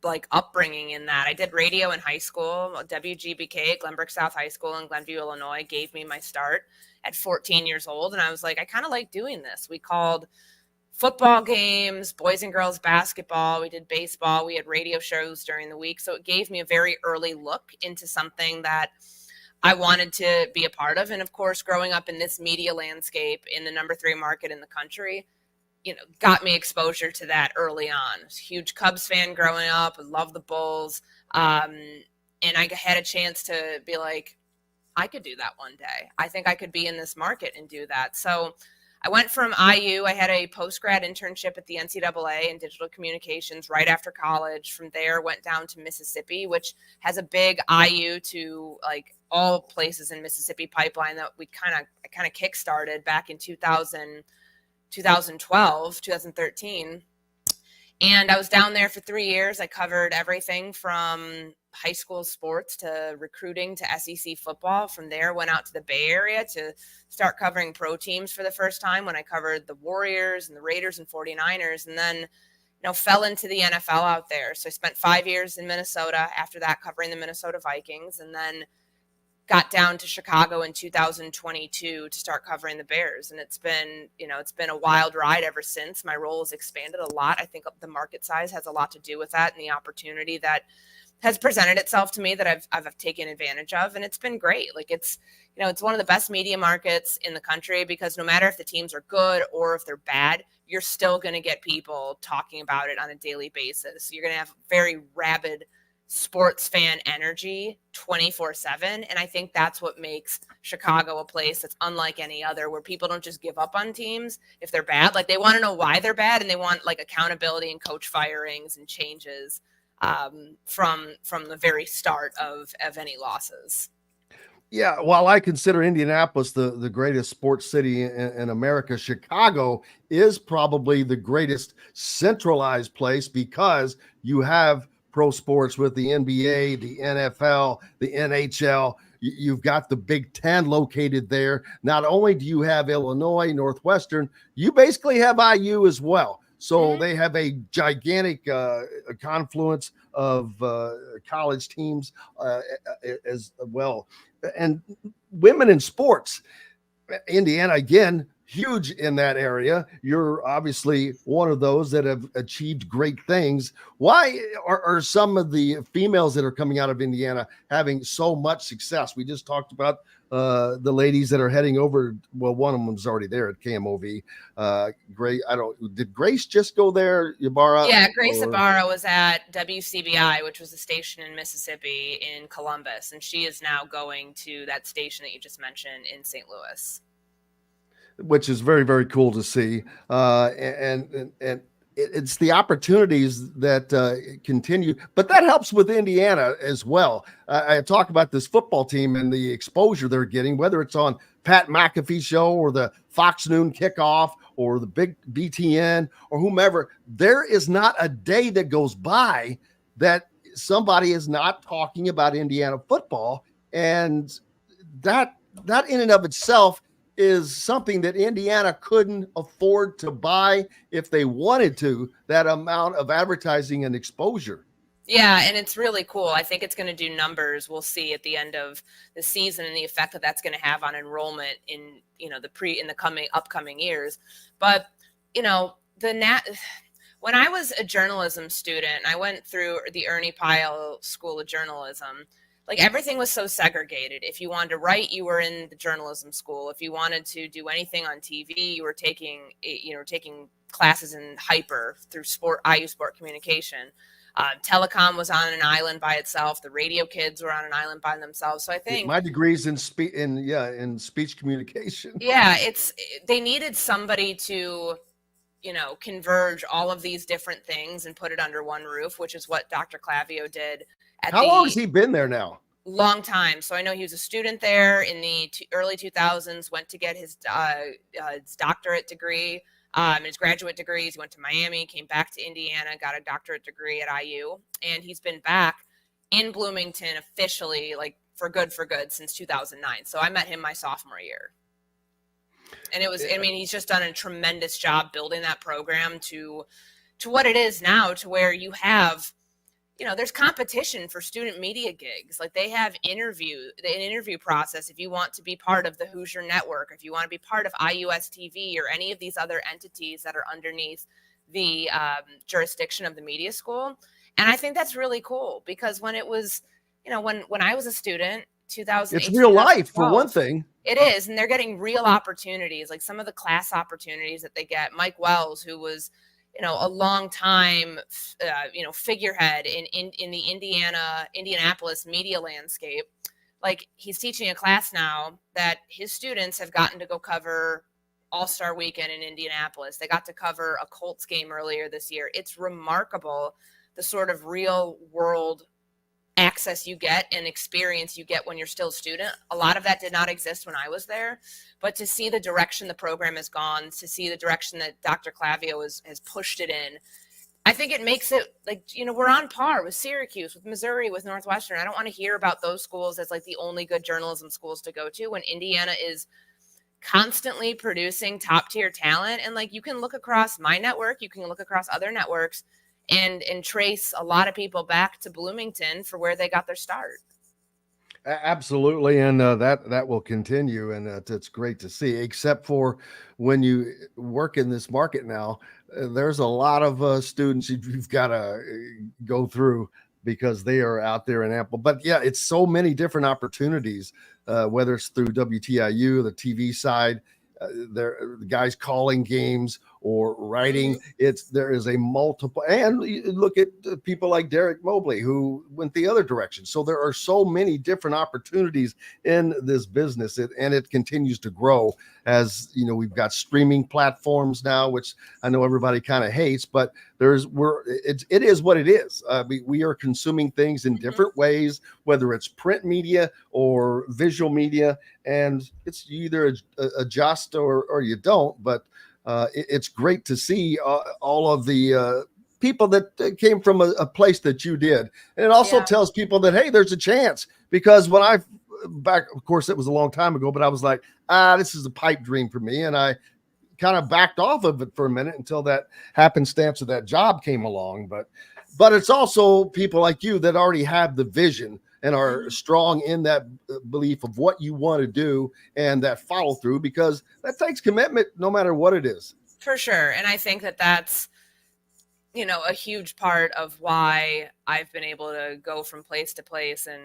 like upbringing in that. I did radio in high school. WGBK at Glenbrook South High School in Glenview, Illinois gave me my start at 14 years old. And I was like, I kind of like doing this. We called football games, boys and girls basketball. We did baseball. We had radio shows during the week. So it gave me a very early look into something that I wanted to be a part of. And of course, growing up in this media landscape in the number 3 market in the country, got me exposure to that early on. I was a huge Cubs fan growing up. I love the Bulls. And I had a chance to be like, I could do that one day. I think I could be in this market and do that. So I went from IU. I had a post-grad internship at the NCAA in digital communications right after college. From there, went down to Mississippi, which has a big IU to like all places in Mississippi pipeline that I kind of kickstarted back in 2013. And I was down there for 3 years. I covered everything from high school sports to recruiting to SEC football. From there, went out to the Bay Area to start covering pro teams for the first time when I covered the Warriors and the Raiders and 49ers, and then fell into the NFL out there. So I spent 5 years in Minnesota after that covering the Minnesota Vikings, and then got down to Chicago in 2022 to start covering the Bears. And it's been a wild ride ever since. My role has expanded a lot. I think the market size has a lot to do with that, and the opportunity that has presented itself to me that I've taken advantage of. And it's been great. Like it's one of the best media markets in the country, because no matter if the teams are good or if they're bad, you're still going to get people talking about it on a daily basis. You're going to have very rabid sports fan energy 24/7. And I think that's what makes Chicago a place that's unlike any other, where people don't just give up on teams if they're bad. Like they want to know why they're bad, and they want like accountability and coach firings and changes from the very start of any losses. Yeah, while I consider Indianapolis the greatest sports city in America, Chicago is probably the greatest centralized place, because you have pro sports with the NBA, the NFL, the NHL. You've got the Big Ten located there. Not only do you have Illinois, Northwestern, you basically have IU as well. So they have a gigantic confluence of college teams as well. And women in sports, Indiana, again, huge in that area. You're obviously one of those that have achieved great things. Why are some of the females that are coming out of Indiana having so much success? We just talked about the ladies that are heading over. Well, one of them's already there at KMOV. Did Grace just go there, Ibarra? Yeah, Grace Ibarra was at WCBI, which was a station in Mississippi in Columbus, and she is now going to that station that you just mentioned in St. Louis. Which is very, very cool to see. And it's the opportunities that continue, but that helps with Indiana as well. I talk about this football team and the exposure they're getting, whether it's on Pat McAfee show or the Fox Noon kickoff or the big BTN or whomever. There is not a day that goes by that somebody is not talking about Indiana football. And that in and of itself is something that Indiana couldn't afford to buy if they wanted to, that amount of advertising and exposure. Yeah, and it's really cool. I think it's going to do numbers. We'll see at the end of the season and the effect that that's going to have on enrollment in, the upcoming years. But, when I was a journalism student, I went through the Ernie Pyle School of Journalism. Like everything was so segregated. If you wanted to write, you were in the journalism school. If you wanted to do anything on TV, you were taking classes in Hyper through IU Sport Communication. Telecom was on an island by itself. The radio kids were on an island by themselves. So I think my degree's in speech communication. Yeah, they needed somebody to, converge all of these different things and put it under one roof, which is what Dr. Clavio did. How long has he been there now? Long time. So I know he was a student there in the early 2000s, went to get his doctorate degree, his graduate degrees. He went to Miami, came back to Indiana, got a doctorate degree at IU, and he's been back in Bloomington officially, like for good since 2009. So I met him my sophomore year. And he's just done a tremendous job building that program to what it is now, to where you have, there's competition for student media gigs. Like they have an interview process. If you want to be part of the Hoosier Network, if you want to be part of IUS TV or any of these other entities that are underneath the jurisdiction of the media school. And I think that's really cool, because when it was, when I was a student, 2008, it's real life for one thing. It is. And they're getting real opportunities, like some of the class opportunities that they get. Mike Wells, who was, a long time, figurehead in the Indianapolis media landscape. Like he's teaching a class now that his students have gotten to go cover All-Star Weekend in Indianapolis. They got to cover a Colts game earlier this year. It's remarkable the sort of real world access you get and experience you get when you're still a student. A lot of that did not exist when I was there, but to see the direction the program has gone, to see the direction that Dr. Clavio has pushed it in, I think it makes it like, we're on par with Syracuse, with Missouri, with Northwestern. I don't want to hear about those schools as like the only good journalism schools to go to, when Indiana is constantly producing top tier talent. And like, you can look across my network, you can look across other networks, and trace a lot of people back to Bloomington for where they got their start. Absolutely, and that will continue, and it's great to see. Except for when you work in this market now, there's a lot of students you've got to go through because they are out there in ample. But yeah, it's so many different opportunities, whether it's through WTIU, the TV side. There, the guys calling games or writing. There is a multiple, and you look at people like Derek Mobley who went the other direction. So there are so many different opportunities in this business, and it continues to grow. As you know, we've got streaming platforms now, which I know everybody kind of hates, but it is what it is. We are consuming things in different ways, whether it's print media or visual media, and it's you either adjust or you don't. But it's great to see all of the people that came from a place that you did. And it also tells people that, hey, there's a chance, because when of course, it was a long time ago, but I was like, this is a pipe dream for me. And I kind of backed off of it for a minute until that happenstance of that job came along. But it's also people like you that already have the vision and are strong in that belief of what you want to do and that follow through, because that takes commitment no matter what it is. For sure. And I think that that's, a huge part of why I've been able to go from place to place and,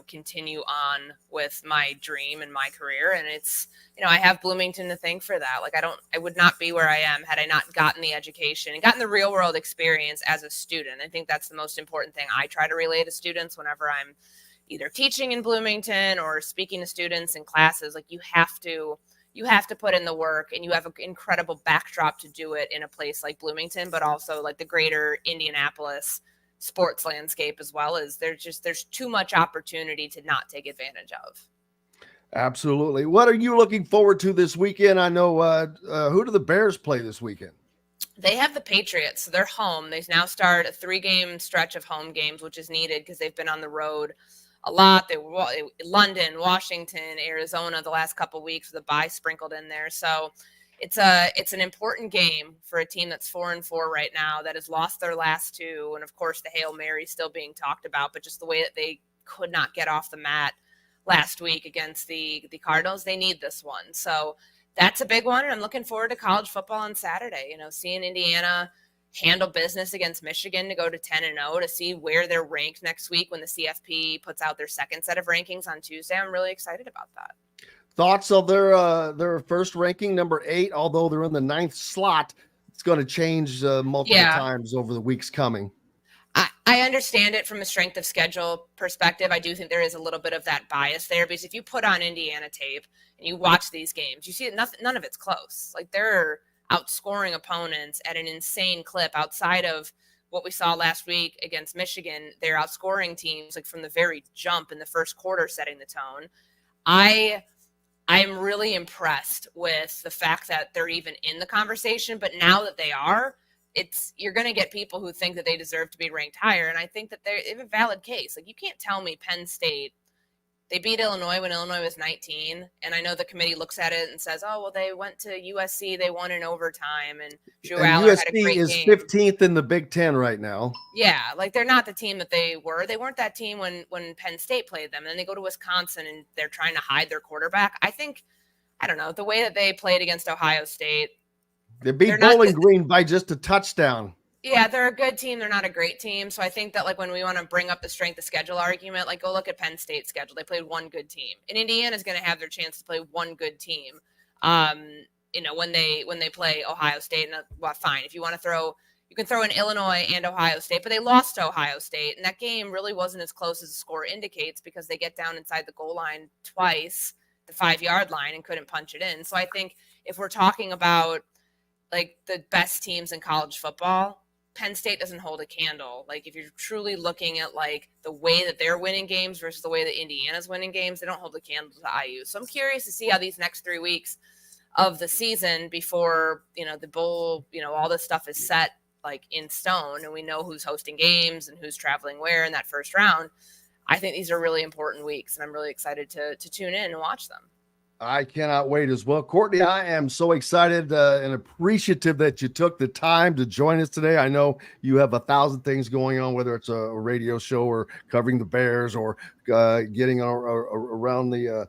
continue on with my dream and my career. And it's, I have Bloomington to thank for that. Like, I would not be where I am had I not gotten the education and gotten the real world experience as a student. I think that's the most important thing I try to relay to students whenever I'm either teaching in Bloomington or speaking to students in classes. Like, you have to put in the work, and you have an incredible backdrop to do it in a place like Bloomington, but also like the greater Indianapolis sports landscape as well. As there's too much opportunity to not take advantage of. Absolutely. What are you looking forward to this weekend? I know who do the Bears play this weekend? They have the Patriots. So they're home. They now start a 3-game stretch of home games, which is needed because they've been on the road a lot. They were London, Washington, Arizona the last couple of weeks with a bye sprinkled in there. So it's an important game for a team that's 4-4 right now, that has lost their last 2. And of course the Hail Mary still being talked about, but just the way that they could not get off the mat last week against the Cardinals, they need this one. So that's a big one. And I'm looking forward to college football on Saturday, seeing Indiana handle business against Michigan to go to 10-0, to see where they're ranked next week when the CFP puts out their second set of rankings on Tuesday. I'm really excited about that. Thoughts of their first ranking, number 8, although they're in the 9th slot. It's going to change multiple times over the weeks coming. I understand it from a strength of schedule perspective. I do think there is a little bit of that bias there, because if you put on Indiana tape and you watch these games, you see none of it's close. Like, they're outscoring opponents at an insane clip. Outside of what we saw last week against Michigan, they're outscoring teams like from the very jump in the first quarter, setting the tone. I'm really impressed with the fact that they're even in the conversation, but now that they are, you're going to get people who think that they deserve to be ranked higher. And I think that they have a valid case. Like, you can't tell me Penn State, they beat Illinois when Illinois was 19. And I know the committee looks at it and says, oh, well, they went to USC, they won in overtime. And Drew Aller had a great game. USC is 15th in the Big Ten right now. Yeah. Like, they're not the team that they were. They weren't that team when Penn State played them. And then they go to Wisconsin and they're trying to hide their quarterback. I don't know, the way that they played against Ohio State. They beat Bowling Green by just a touchdown. Yeah, they're a good team. They're not a great team. So I think that, like, when we want to bring up the strength of schedule argument, like, go look at Penn State's schedule. They played one good team. And Indiana's going to have their chance to play one good team, when they play Ohio State. And well, fine. If you want to you can throw in Illinois and Ohio State, but they lost to Ohio State. And that game really wasn't as close as the score indicates, because they get down inside the goal line twice, the 5-yard line, and couldn't punch it in. So I think if we're talking about, like, the best teams in college football, Penn State doesn't hold a candle. Like, if you're truly looking at, like, the way that they're winning games versus the way that Indiana's winning games, they don't hold a candle to IU. So I'm curious to see how these next 3 weeks of the season, before, the bowl, all this stuff is set, like, in stone, and we know who's hosting games and who's traveling where in that first round. I think these are really important weeks, and I'm really excited to tune in and watch them. I cannot wait as well. Courtney, I am so excited and appreciative that you took the time to join us today. I know you have 1,000 things going on, whether it's a radio show or covering the Bears or getting around the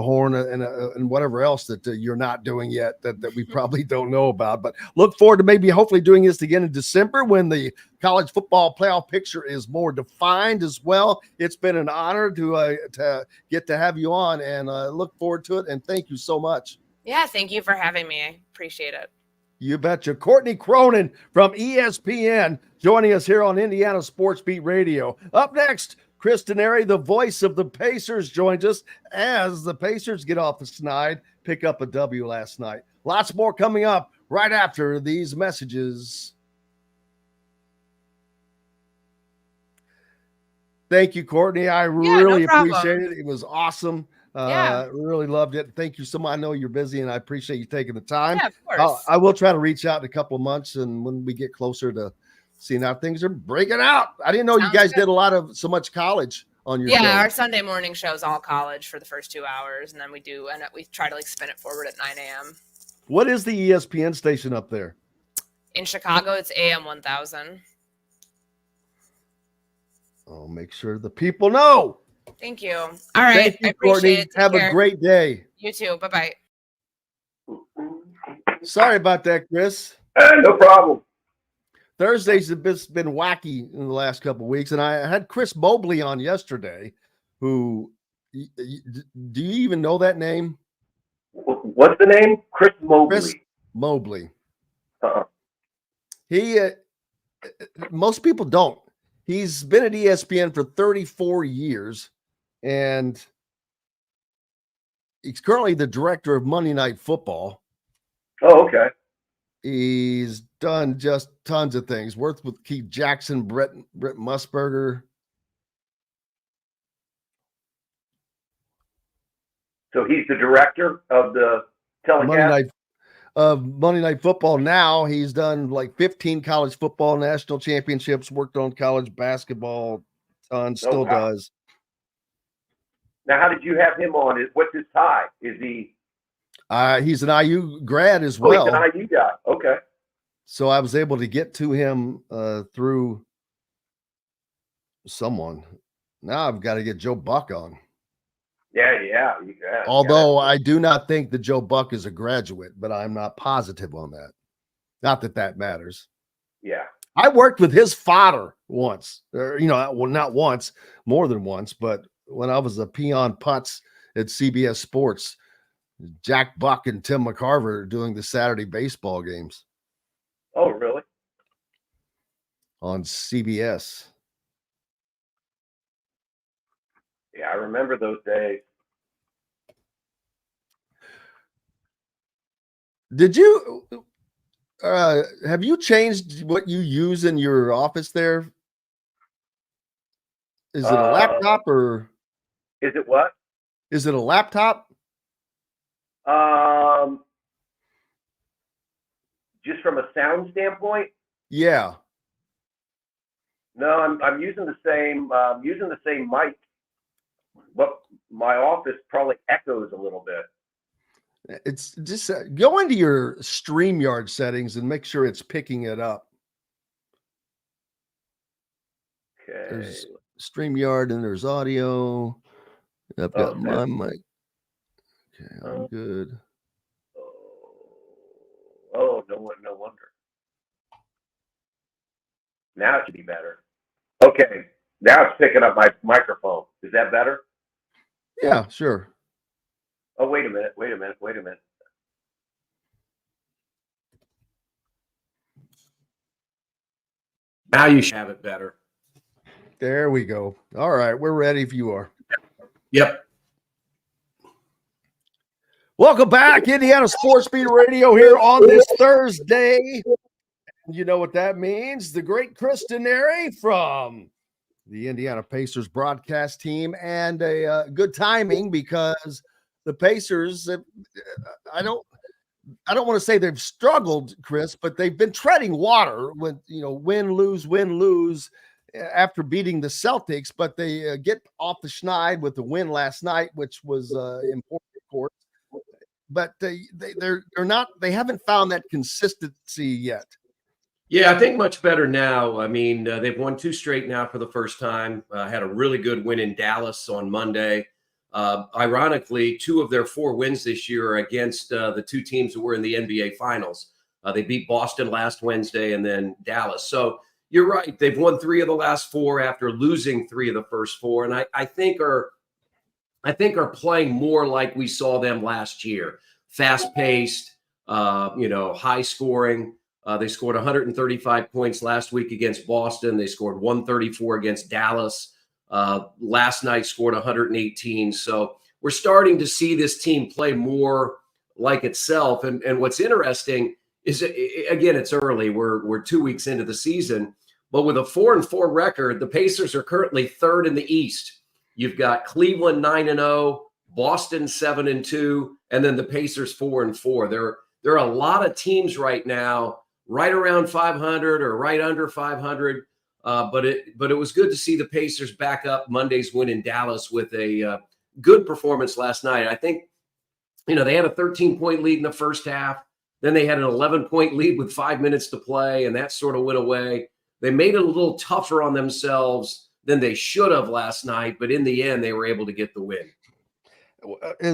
horn and whatever else that you're not doing yet that we probably don't know about. But look forward to maybe hopefully doing this again in December when the college football playoff picture is more defined as well. It's been an honor to get to have you on, and look forward to it. And thank you so much. Yeah, thank you for having me. I appreciate it. You betcha. Courtney Cronin from ESPN joining us here on Indiana Sports Beat Radio. Up next, Chris Denari, the voice of the Pacers, joins us as the Pacers get off the snide, pick up a W last night. Lots more coming up right after these messages. Thank you, Courtney. I really appreciate it. It was awesome. Really loved it. Thank you so much. I know you're busy, and I appreciate you taking the time. Yeah, of course. I will try to reach out in a couple of months, and when we get closer to seeing how things are breaking out. I didn't know you guys did so much college on your show. Our Sunday morning show is all college for the first 2 hours, and then we try to spin it forward at 9 a.m. What is the ESPN station up there? In Chicago, it's AM 1000. I'll make sure the people know. Thank you. All right. Thank you, Courtney. Have a great day. You too. Bye-bye. Sorry about that, Chris. No problem. Thursdays have been wacky in the last couple of weeks, and I had Chris Mobley on yesterday, who, do you even know that name? What's the name? Chris Mobley. Chris Mobley. He, most people don't. He's been at ESPN for 34 years, and he's currently the director of Monday Night Football. Oh, okay. He's done just tons of things. Worked with Keith Jackson, Brett Musburger. So he's the director of the telecast? Monday Night Football now. He's done like 15 college football national championships, worked on college basketball, still does. Now, how did you have him on? What's his tie? Is he? He's an IU grad as well. He's an IU guy. Okay. So I was able to get to him through someone. Now I've got to get Joe Buck on. Yeah. Although I do not think that Joe Buck is a graduate, but I'm not positive on that. Not that matters. Yeah. I worked with his father once, not once, more than once, but when I was a peon putz at CBS Sports, Jack Buck and Tim McCarver doing the Saturday baseball games. Oh, really? On CBS. Yeah, I remember those days. Did you have you changed what you use in your office there? Is it a laptop or is it what? Is it a laptop? Just from a sound standpoint? Yeah. No, I'm using the same mic. But my office probably echoes a little bit. It's just go into your StreamYard settings and make sure it's picking it up. Okay. There's StreamYard and there's audio. I've got my mic. Okay, I'm good. Oh, no wonder. Now it should be better. Okay, now it's picking up my microphone. Is that better? Yeah, sure. Oh, wait a minute. Now you should have it better. There we go. All right, we're ready if you are. Yep. Welcome back, Indiana Sports Beat Radio here on this Thursday. You know what that means. The great Chris Denari from the Indiana Pacers broadcast team, and a good timing because the Pacers, I don't want to say they've struggled, Chris, but they've been treading water with, win, lose after beating the Celtics, but they get off the schneid with the win last night, which was important, of course. but they're not. They haven't found that consistency yet. Yeah, I think much better now. I mean, they've won 2 straight now for the first time. Had a really good win in Dallas on Monday. Ironically, 2 of their 4 wins this year are against the 2 teams that were in the NBA Finals. They beat Boston last Wednesday and then Dallas. So you're right. They've won 3 of the last 4 after losing 3 of the first 4, and I think are playing more like we saw them last year. Fast-paced, high scoring. They scored 135 points last week against Boston. They scored 134 against Dallas. Last night scored 118. So we're starting to see this team play more like itself. And what's interesting is, again, it's early. We're 2 weeks into the season. But with a 4-4 record, the Pacers are currently 3rd in the East. You've got Cleveland 9-0, Boston 7-2, and then the Pacers 4-4. There are a lot of teams right now right around 500 or right under 500. But it was good to see the Pacers back up Monday's win in Dallas with a good performance last night. I think, they had a 13-point lead in the first half. Then they had an 11-point lead with 5 minutes to play, and that sort of went away. They made it a little tougher on themselves than they should have last night, but in the end, they were able to get the win.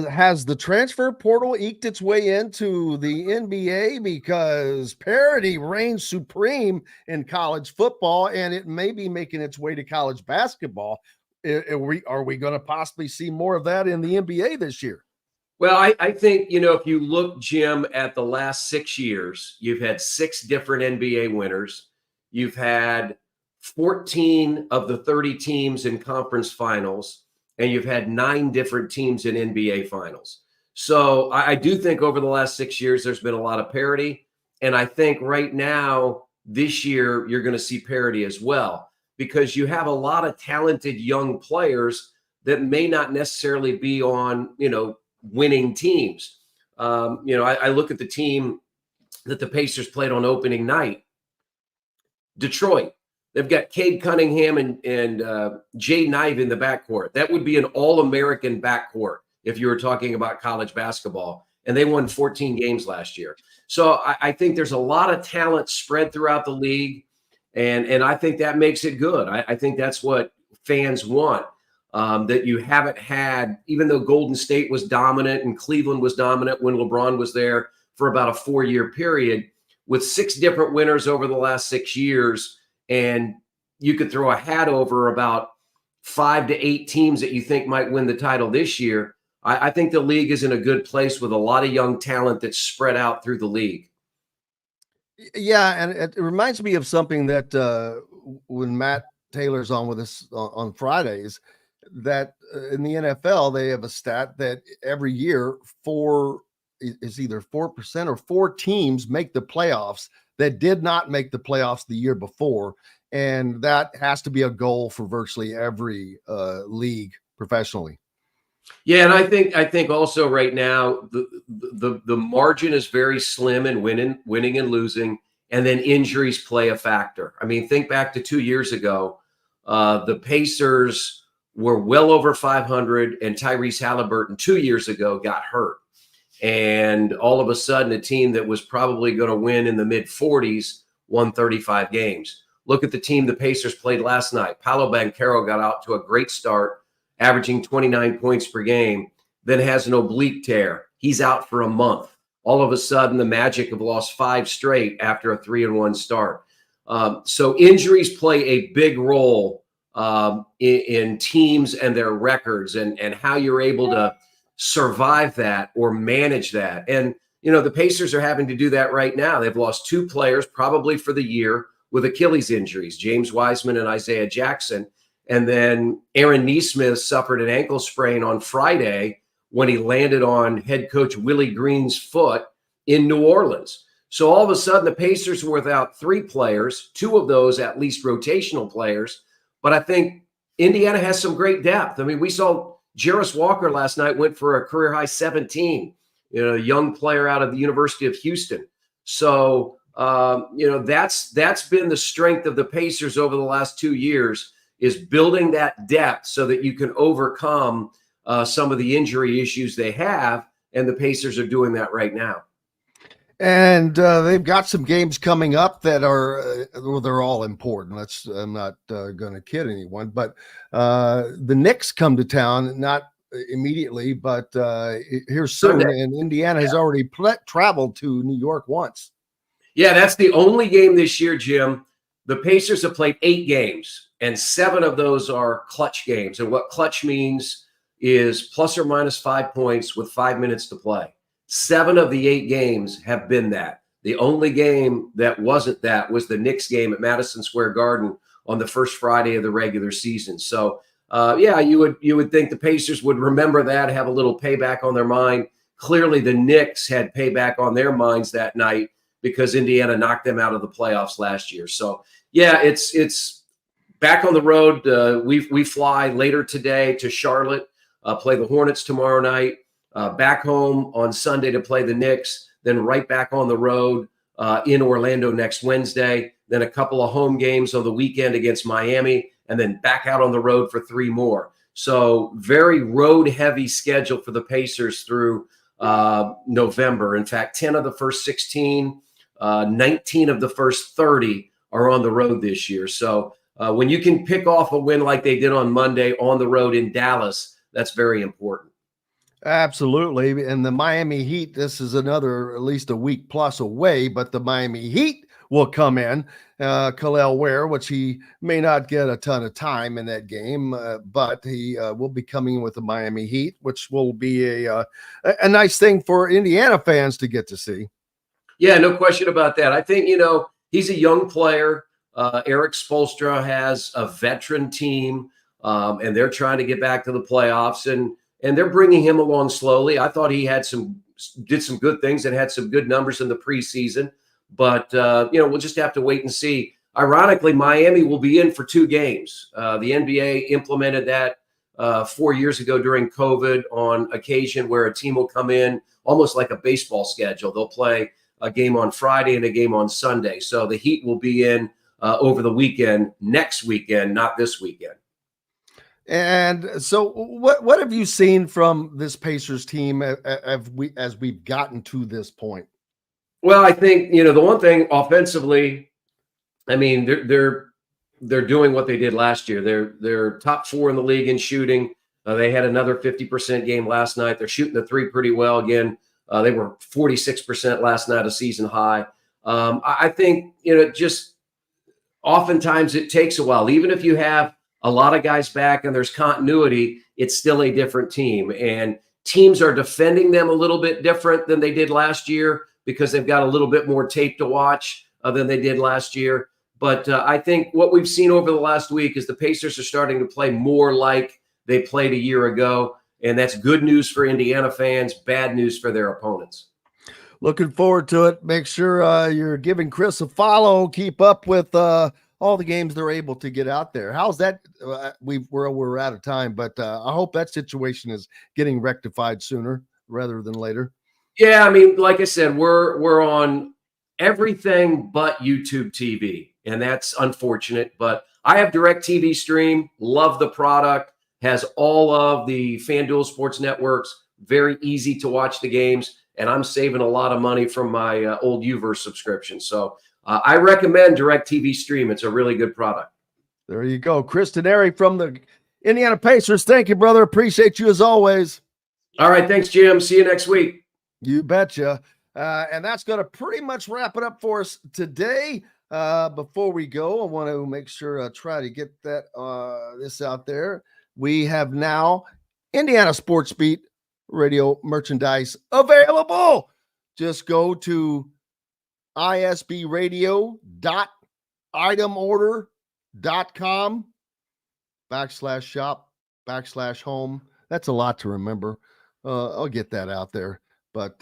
Has the transfer portal eked its way into the NBA? Because parity reigns supreme in college football, and it may be making its way to college basketball. Are we going to possibly see more of that in the NBA this year? Well, I think, if you look, Jim, at the last 6 years, you've had 6 different NBA winners. You've had 14 of the 30 teams in conference finals, and you've had 9 different teams in NBA finals. So I do think over the last 6 years, there's been a lot of parity. And I think right now, this year, you're going to see parity as well, because you have a lot of talented young players that may not necessarily be on, winning teams. I look at the team that the Pacers played on opening night, Detroit. They've got Cade Cunningham and Jaden Ivey in the backcourt. That would be an all-American backcourt if you were talking about college basketball. And they won 14 games last year. So I think there's a lot of talent spread throughout the league. And I think that makes it good. I think that's what fans want, that you haven't had, even though Golden State was dominant and Cleveland was dominant when LeBron was there for about a 4-year period, with 6 different winners over the last 6 years. And you could throw a hat over about 5 to 8 teams that you think might win the title this year. I think the league is in a good place with a lot of young talent that's spread out through the league. Yeah, and it reminds me of something that when Matt Taylor's on with us on Fridays, that in the NFL, they have a stat that every year is either 4% or 4 teams make the playoffs that did not make the playoffs the year before. And that has to be a goal for virtually every league professionally. Yeah, and I think also right now the margin is very slim in winning and losing, and then injuries play a factor. I mean, think back to 2 years ago, the Pacers were well over 500, and Tyrese Halliburton 2 years ago got hurt. And all of a sudden, a team that was probably going to win in the mid-40s won 35 games. Look at the team the Pacers played last night. Paolo Banchero got out to a great start, averaging 29 points per game, then has an oblique tear. He's out for a month. All of a sudden, the Magic have lost 5 straight after a 3-1 start. So injuries play a big role in teams and their records and how you're able to survive that or manage that. And, the Pacers are having to do that right now. They've lost 2 players probably for the year with Achilles injuries, James Wiseman and Isaiah Jackson. And then Aaron Nesmith suffered an ankle sprain on Friday when he landed on head coach Willie Green's foot in New Orleans. So all of a sudden, the Pacers were without 3 players, 2 of those at least rotational players. But I think Indiana has some great depth. I mean, we saw Jarris Walker last night went for a career high 17, a young player out of the University of Houston. So, that's been the strength of the Pacers over the last 2 years, is building that depth so that you can overcome some of the injury issues they have. and the Pacers are doing that right now. And they've got some games coming up that are well, they're all important. I'm not going to kid anyone, but the Knicks come to town, not immediately, but here soon. Sunday. And Indiana has already traveled to New York once. Yeah, that's the only game this year, Jim. The Pacers have played 8 games, and 7 of those are clutch games. And what clutch means is plus or minus 5 points with 5 minutes to play. 7 of the 8 games have been that. The only game that wasn't that was the Knicks game at Madison Square Garden on the first Friday of the regular season. So, yeah, you would think the Pacers would remember that, have a little payback on their mind. Clearly, the Knicks had payback on their minds that night because Indiana knocked them out of the playoffs last year. So, yeah, it's back on the road. We fly later today to Charlotte, play the Hornets tomorrow night. Back home on Sunday to play the Knicks, then right back on the road in Orlando next Wednesday, then a couple of home games on the weekend against Miami, and then back out on the road for 3 more. So very road-heavy schedule for the Pacers through November. In fact, 10 of the first 16, 19 of the first 30 are on the road this year. So when you can pick off a win like they did on Monday on the road in Dallas, that's very important. Absolutely. And the Miami Heat, this is another at least a week plus away, but the Miami Heat will come in. Khalil Ware, which he may not get a ton of time in that game, but he will be coming with the Miami Heat, which will be a nice thing for Indiana fans to get to see. Yeah, no question about that. I think, he's a young player. Eric Spoelstra has a veteran team, and they're trying to get back to the playoffs, and they're bringing him along slowly. I thought he did some good things and had some good numbers in the preseason. But, we'll just have to wait and see. Ironically, Miami will be in for 2 games. The NBA implemented that 4 years ago during COVID on occasion where a team will come in almost like a baseball schedule. They'll play a game on Friday and a game on Sunday. So the Heat will be in over the weekend, next weekend, not this weekend. And so what have you seen from this Pacers team as we've gotten to this point? Well, I think, the one thing offensively, I mean, they're doing what they did last year. They're top 4 in the league in shooting. They had another 50% game last night. They're shooting the 3 pretty well again. They were 46% last night, a season high. I think, just oftentimes it takes a while. Even if you have a lot of guys back and there's continuity, it's still a different team. And teams are defending them a little bit different than they did last year because they've got a little bit more tape to watch than they did last year. But I think what we've seen over the last week is the Pacers are starting to play more like they played a year ago. And that's good news for Indiana fans, bad news for their opponents. Looking forward to it. Make sure you're giving Chris a follow. Keep up with all the games they're able to get out there. How's that? We're out of time, but I hope that situation is getting rectified sooner rather than later. Yeah, I mean, like I said, we're on everything but YouTube TV, and that's unfortunate. But I have DirecTV Stream, love the product, has all of the FanDuel Sports Networks, very easy to watch the games, and I'm saving a lot of money from my old Uverse subscription. So I recommend DirecTV Stream. It's a really good product. There you go. Chris Denari from the Indiana Pacers. Thank you, brother. Appreciate you as always. All right. Thanks, Jim. See you next week. You betcha. And that's going to pretty much wrap it up for us today. Before we go, I want to make sure I try to get that this out there. We have now Indiana Sports Beat radio merchandise available. Just go to isbradio.itemorder.com/shop/home. That's a lot to remember. I'll get that out there. But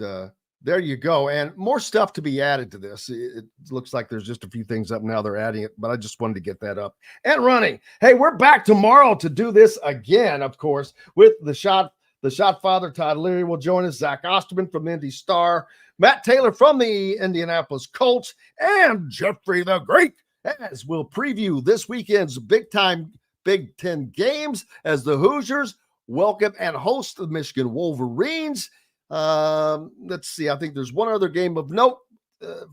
there you go. And more stuff to be added to this. It looks like there's just a few things up now. They're adding it, but I just wanted to get that up and running. Hey, we're back tomorrow to do this again, of course, with the shot father. Todd Leary will join us. Zach Osterman from Indy Star, Matt Taylor from the Indianapolis Colts, and Jeffrey the Great, as we'll preview this weekend's big-time Big Ten games as the Hoosiers welcome and host the Michigan Wolverines. Let's see. I think there's one other game of note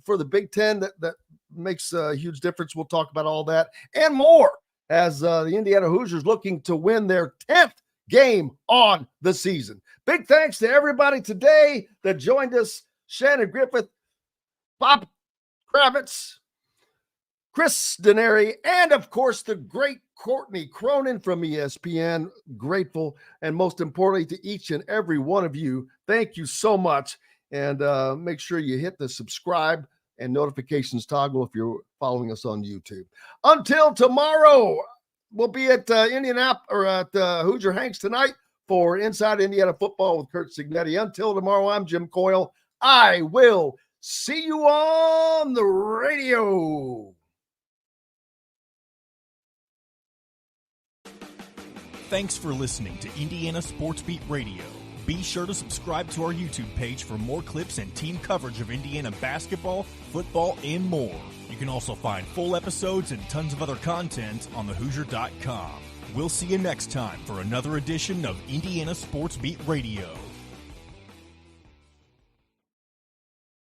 for the Big Ten that makes a huge difference. We'll talk about all that and more as the Indiana Hoosiers looking to win their 10th game on the season. Big thanks to everybody today that joined us. Shannon, Griffith, Bob Kravitz, Chris Denari, and of course the great Courtney Cronin from ESPN. Grateful, and most importantly to each and every one of you. Thank you so much, and make sure you hit the subscribe and notifications toggle if you're following us on YouTube. Until tomorrow, we'll be at Indianapolis or at Hoosier Hanks tonight for Inside Indiana Football with Kurt Signetti. Until tomorrow, I'm Jim Coyle. I will see you on the radio. Thanks for listening to Indiana Sports Beat Radio. Be sure to subscribe to our YouTube page for more clips and team coverage of Indiana basketball, football, and more. You can also find full episodes and tons of other content on thehoosier.com. We'll see you next time for another edition of Indiana Sports Beat Radio.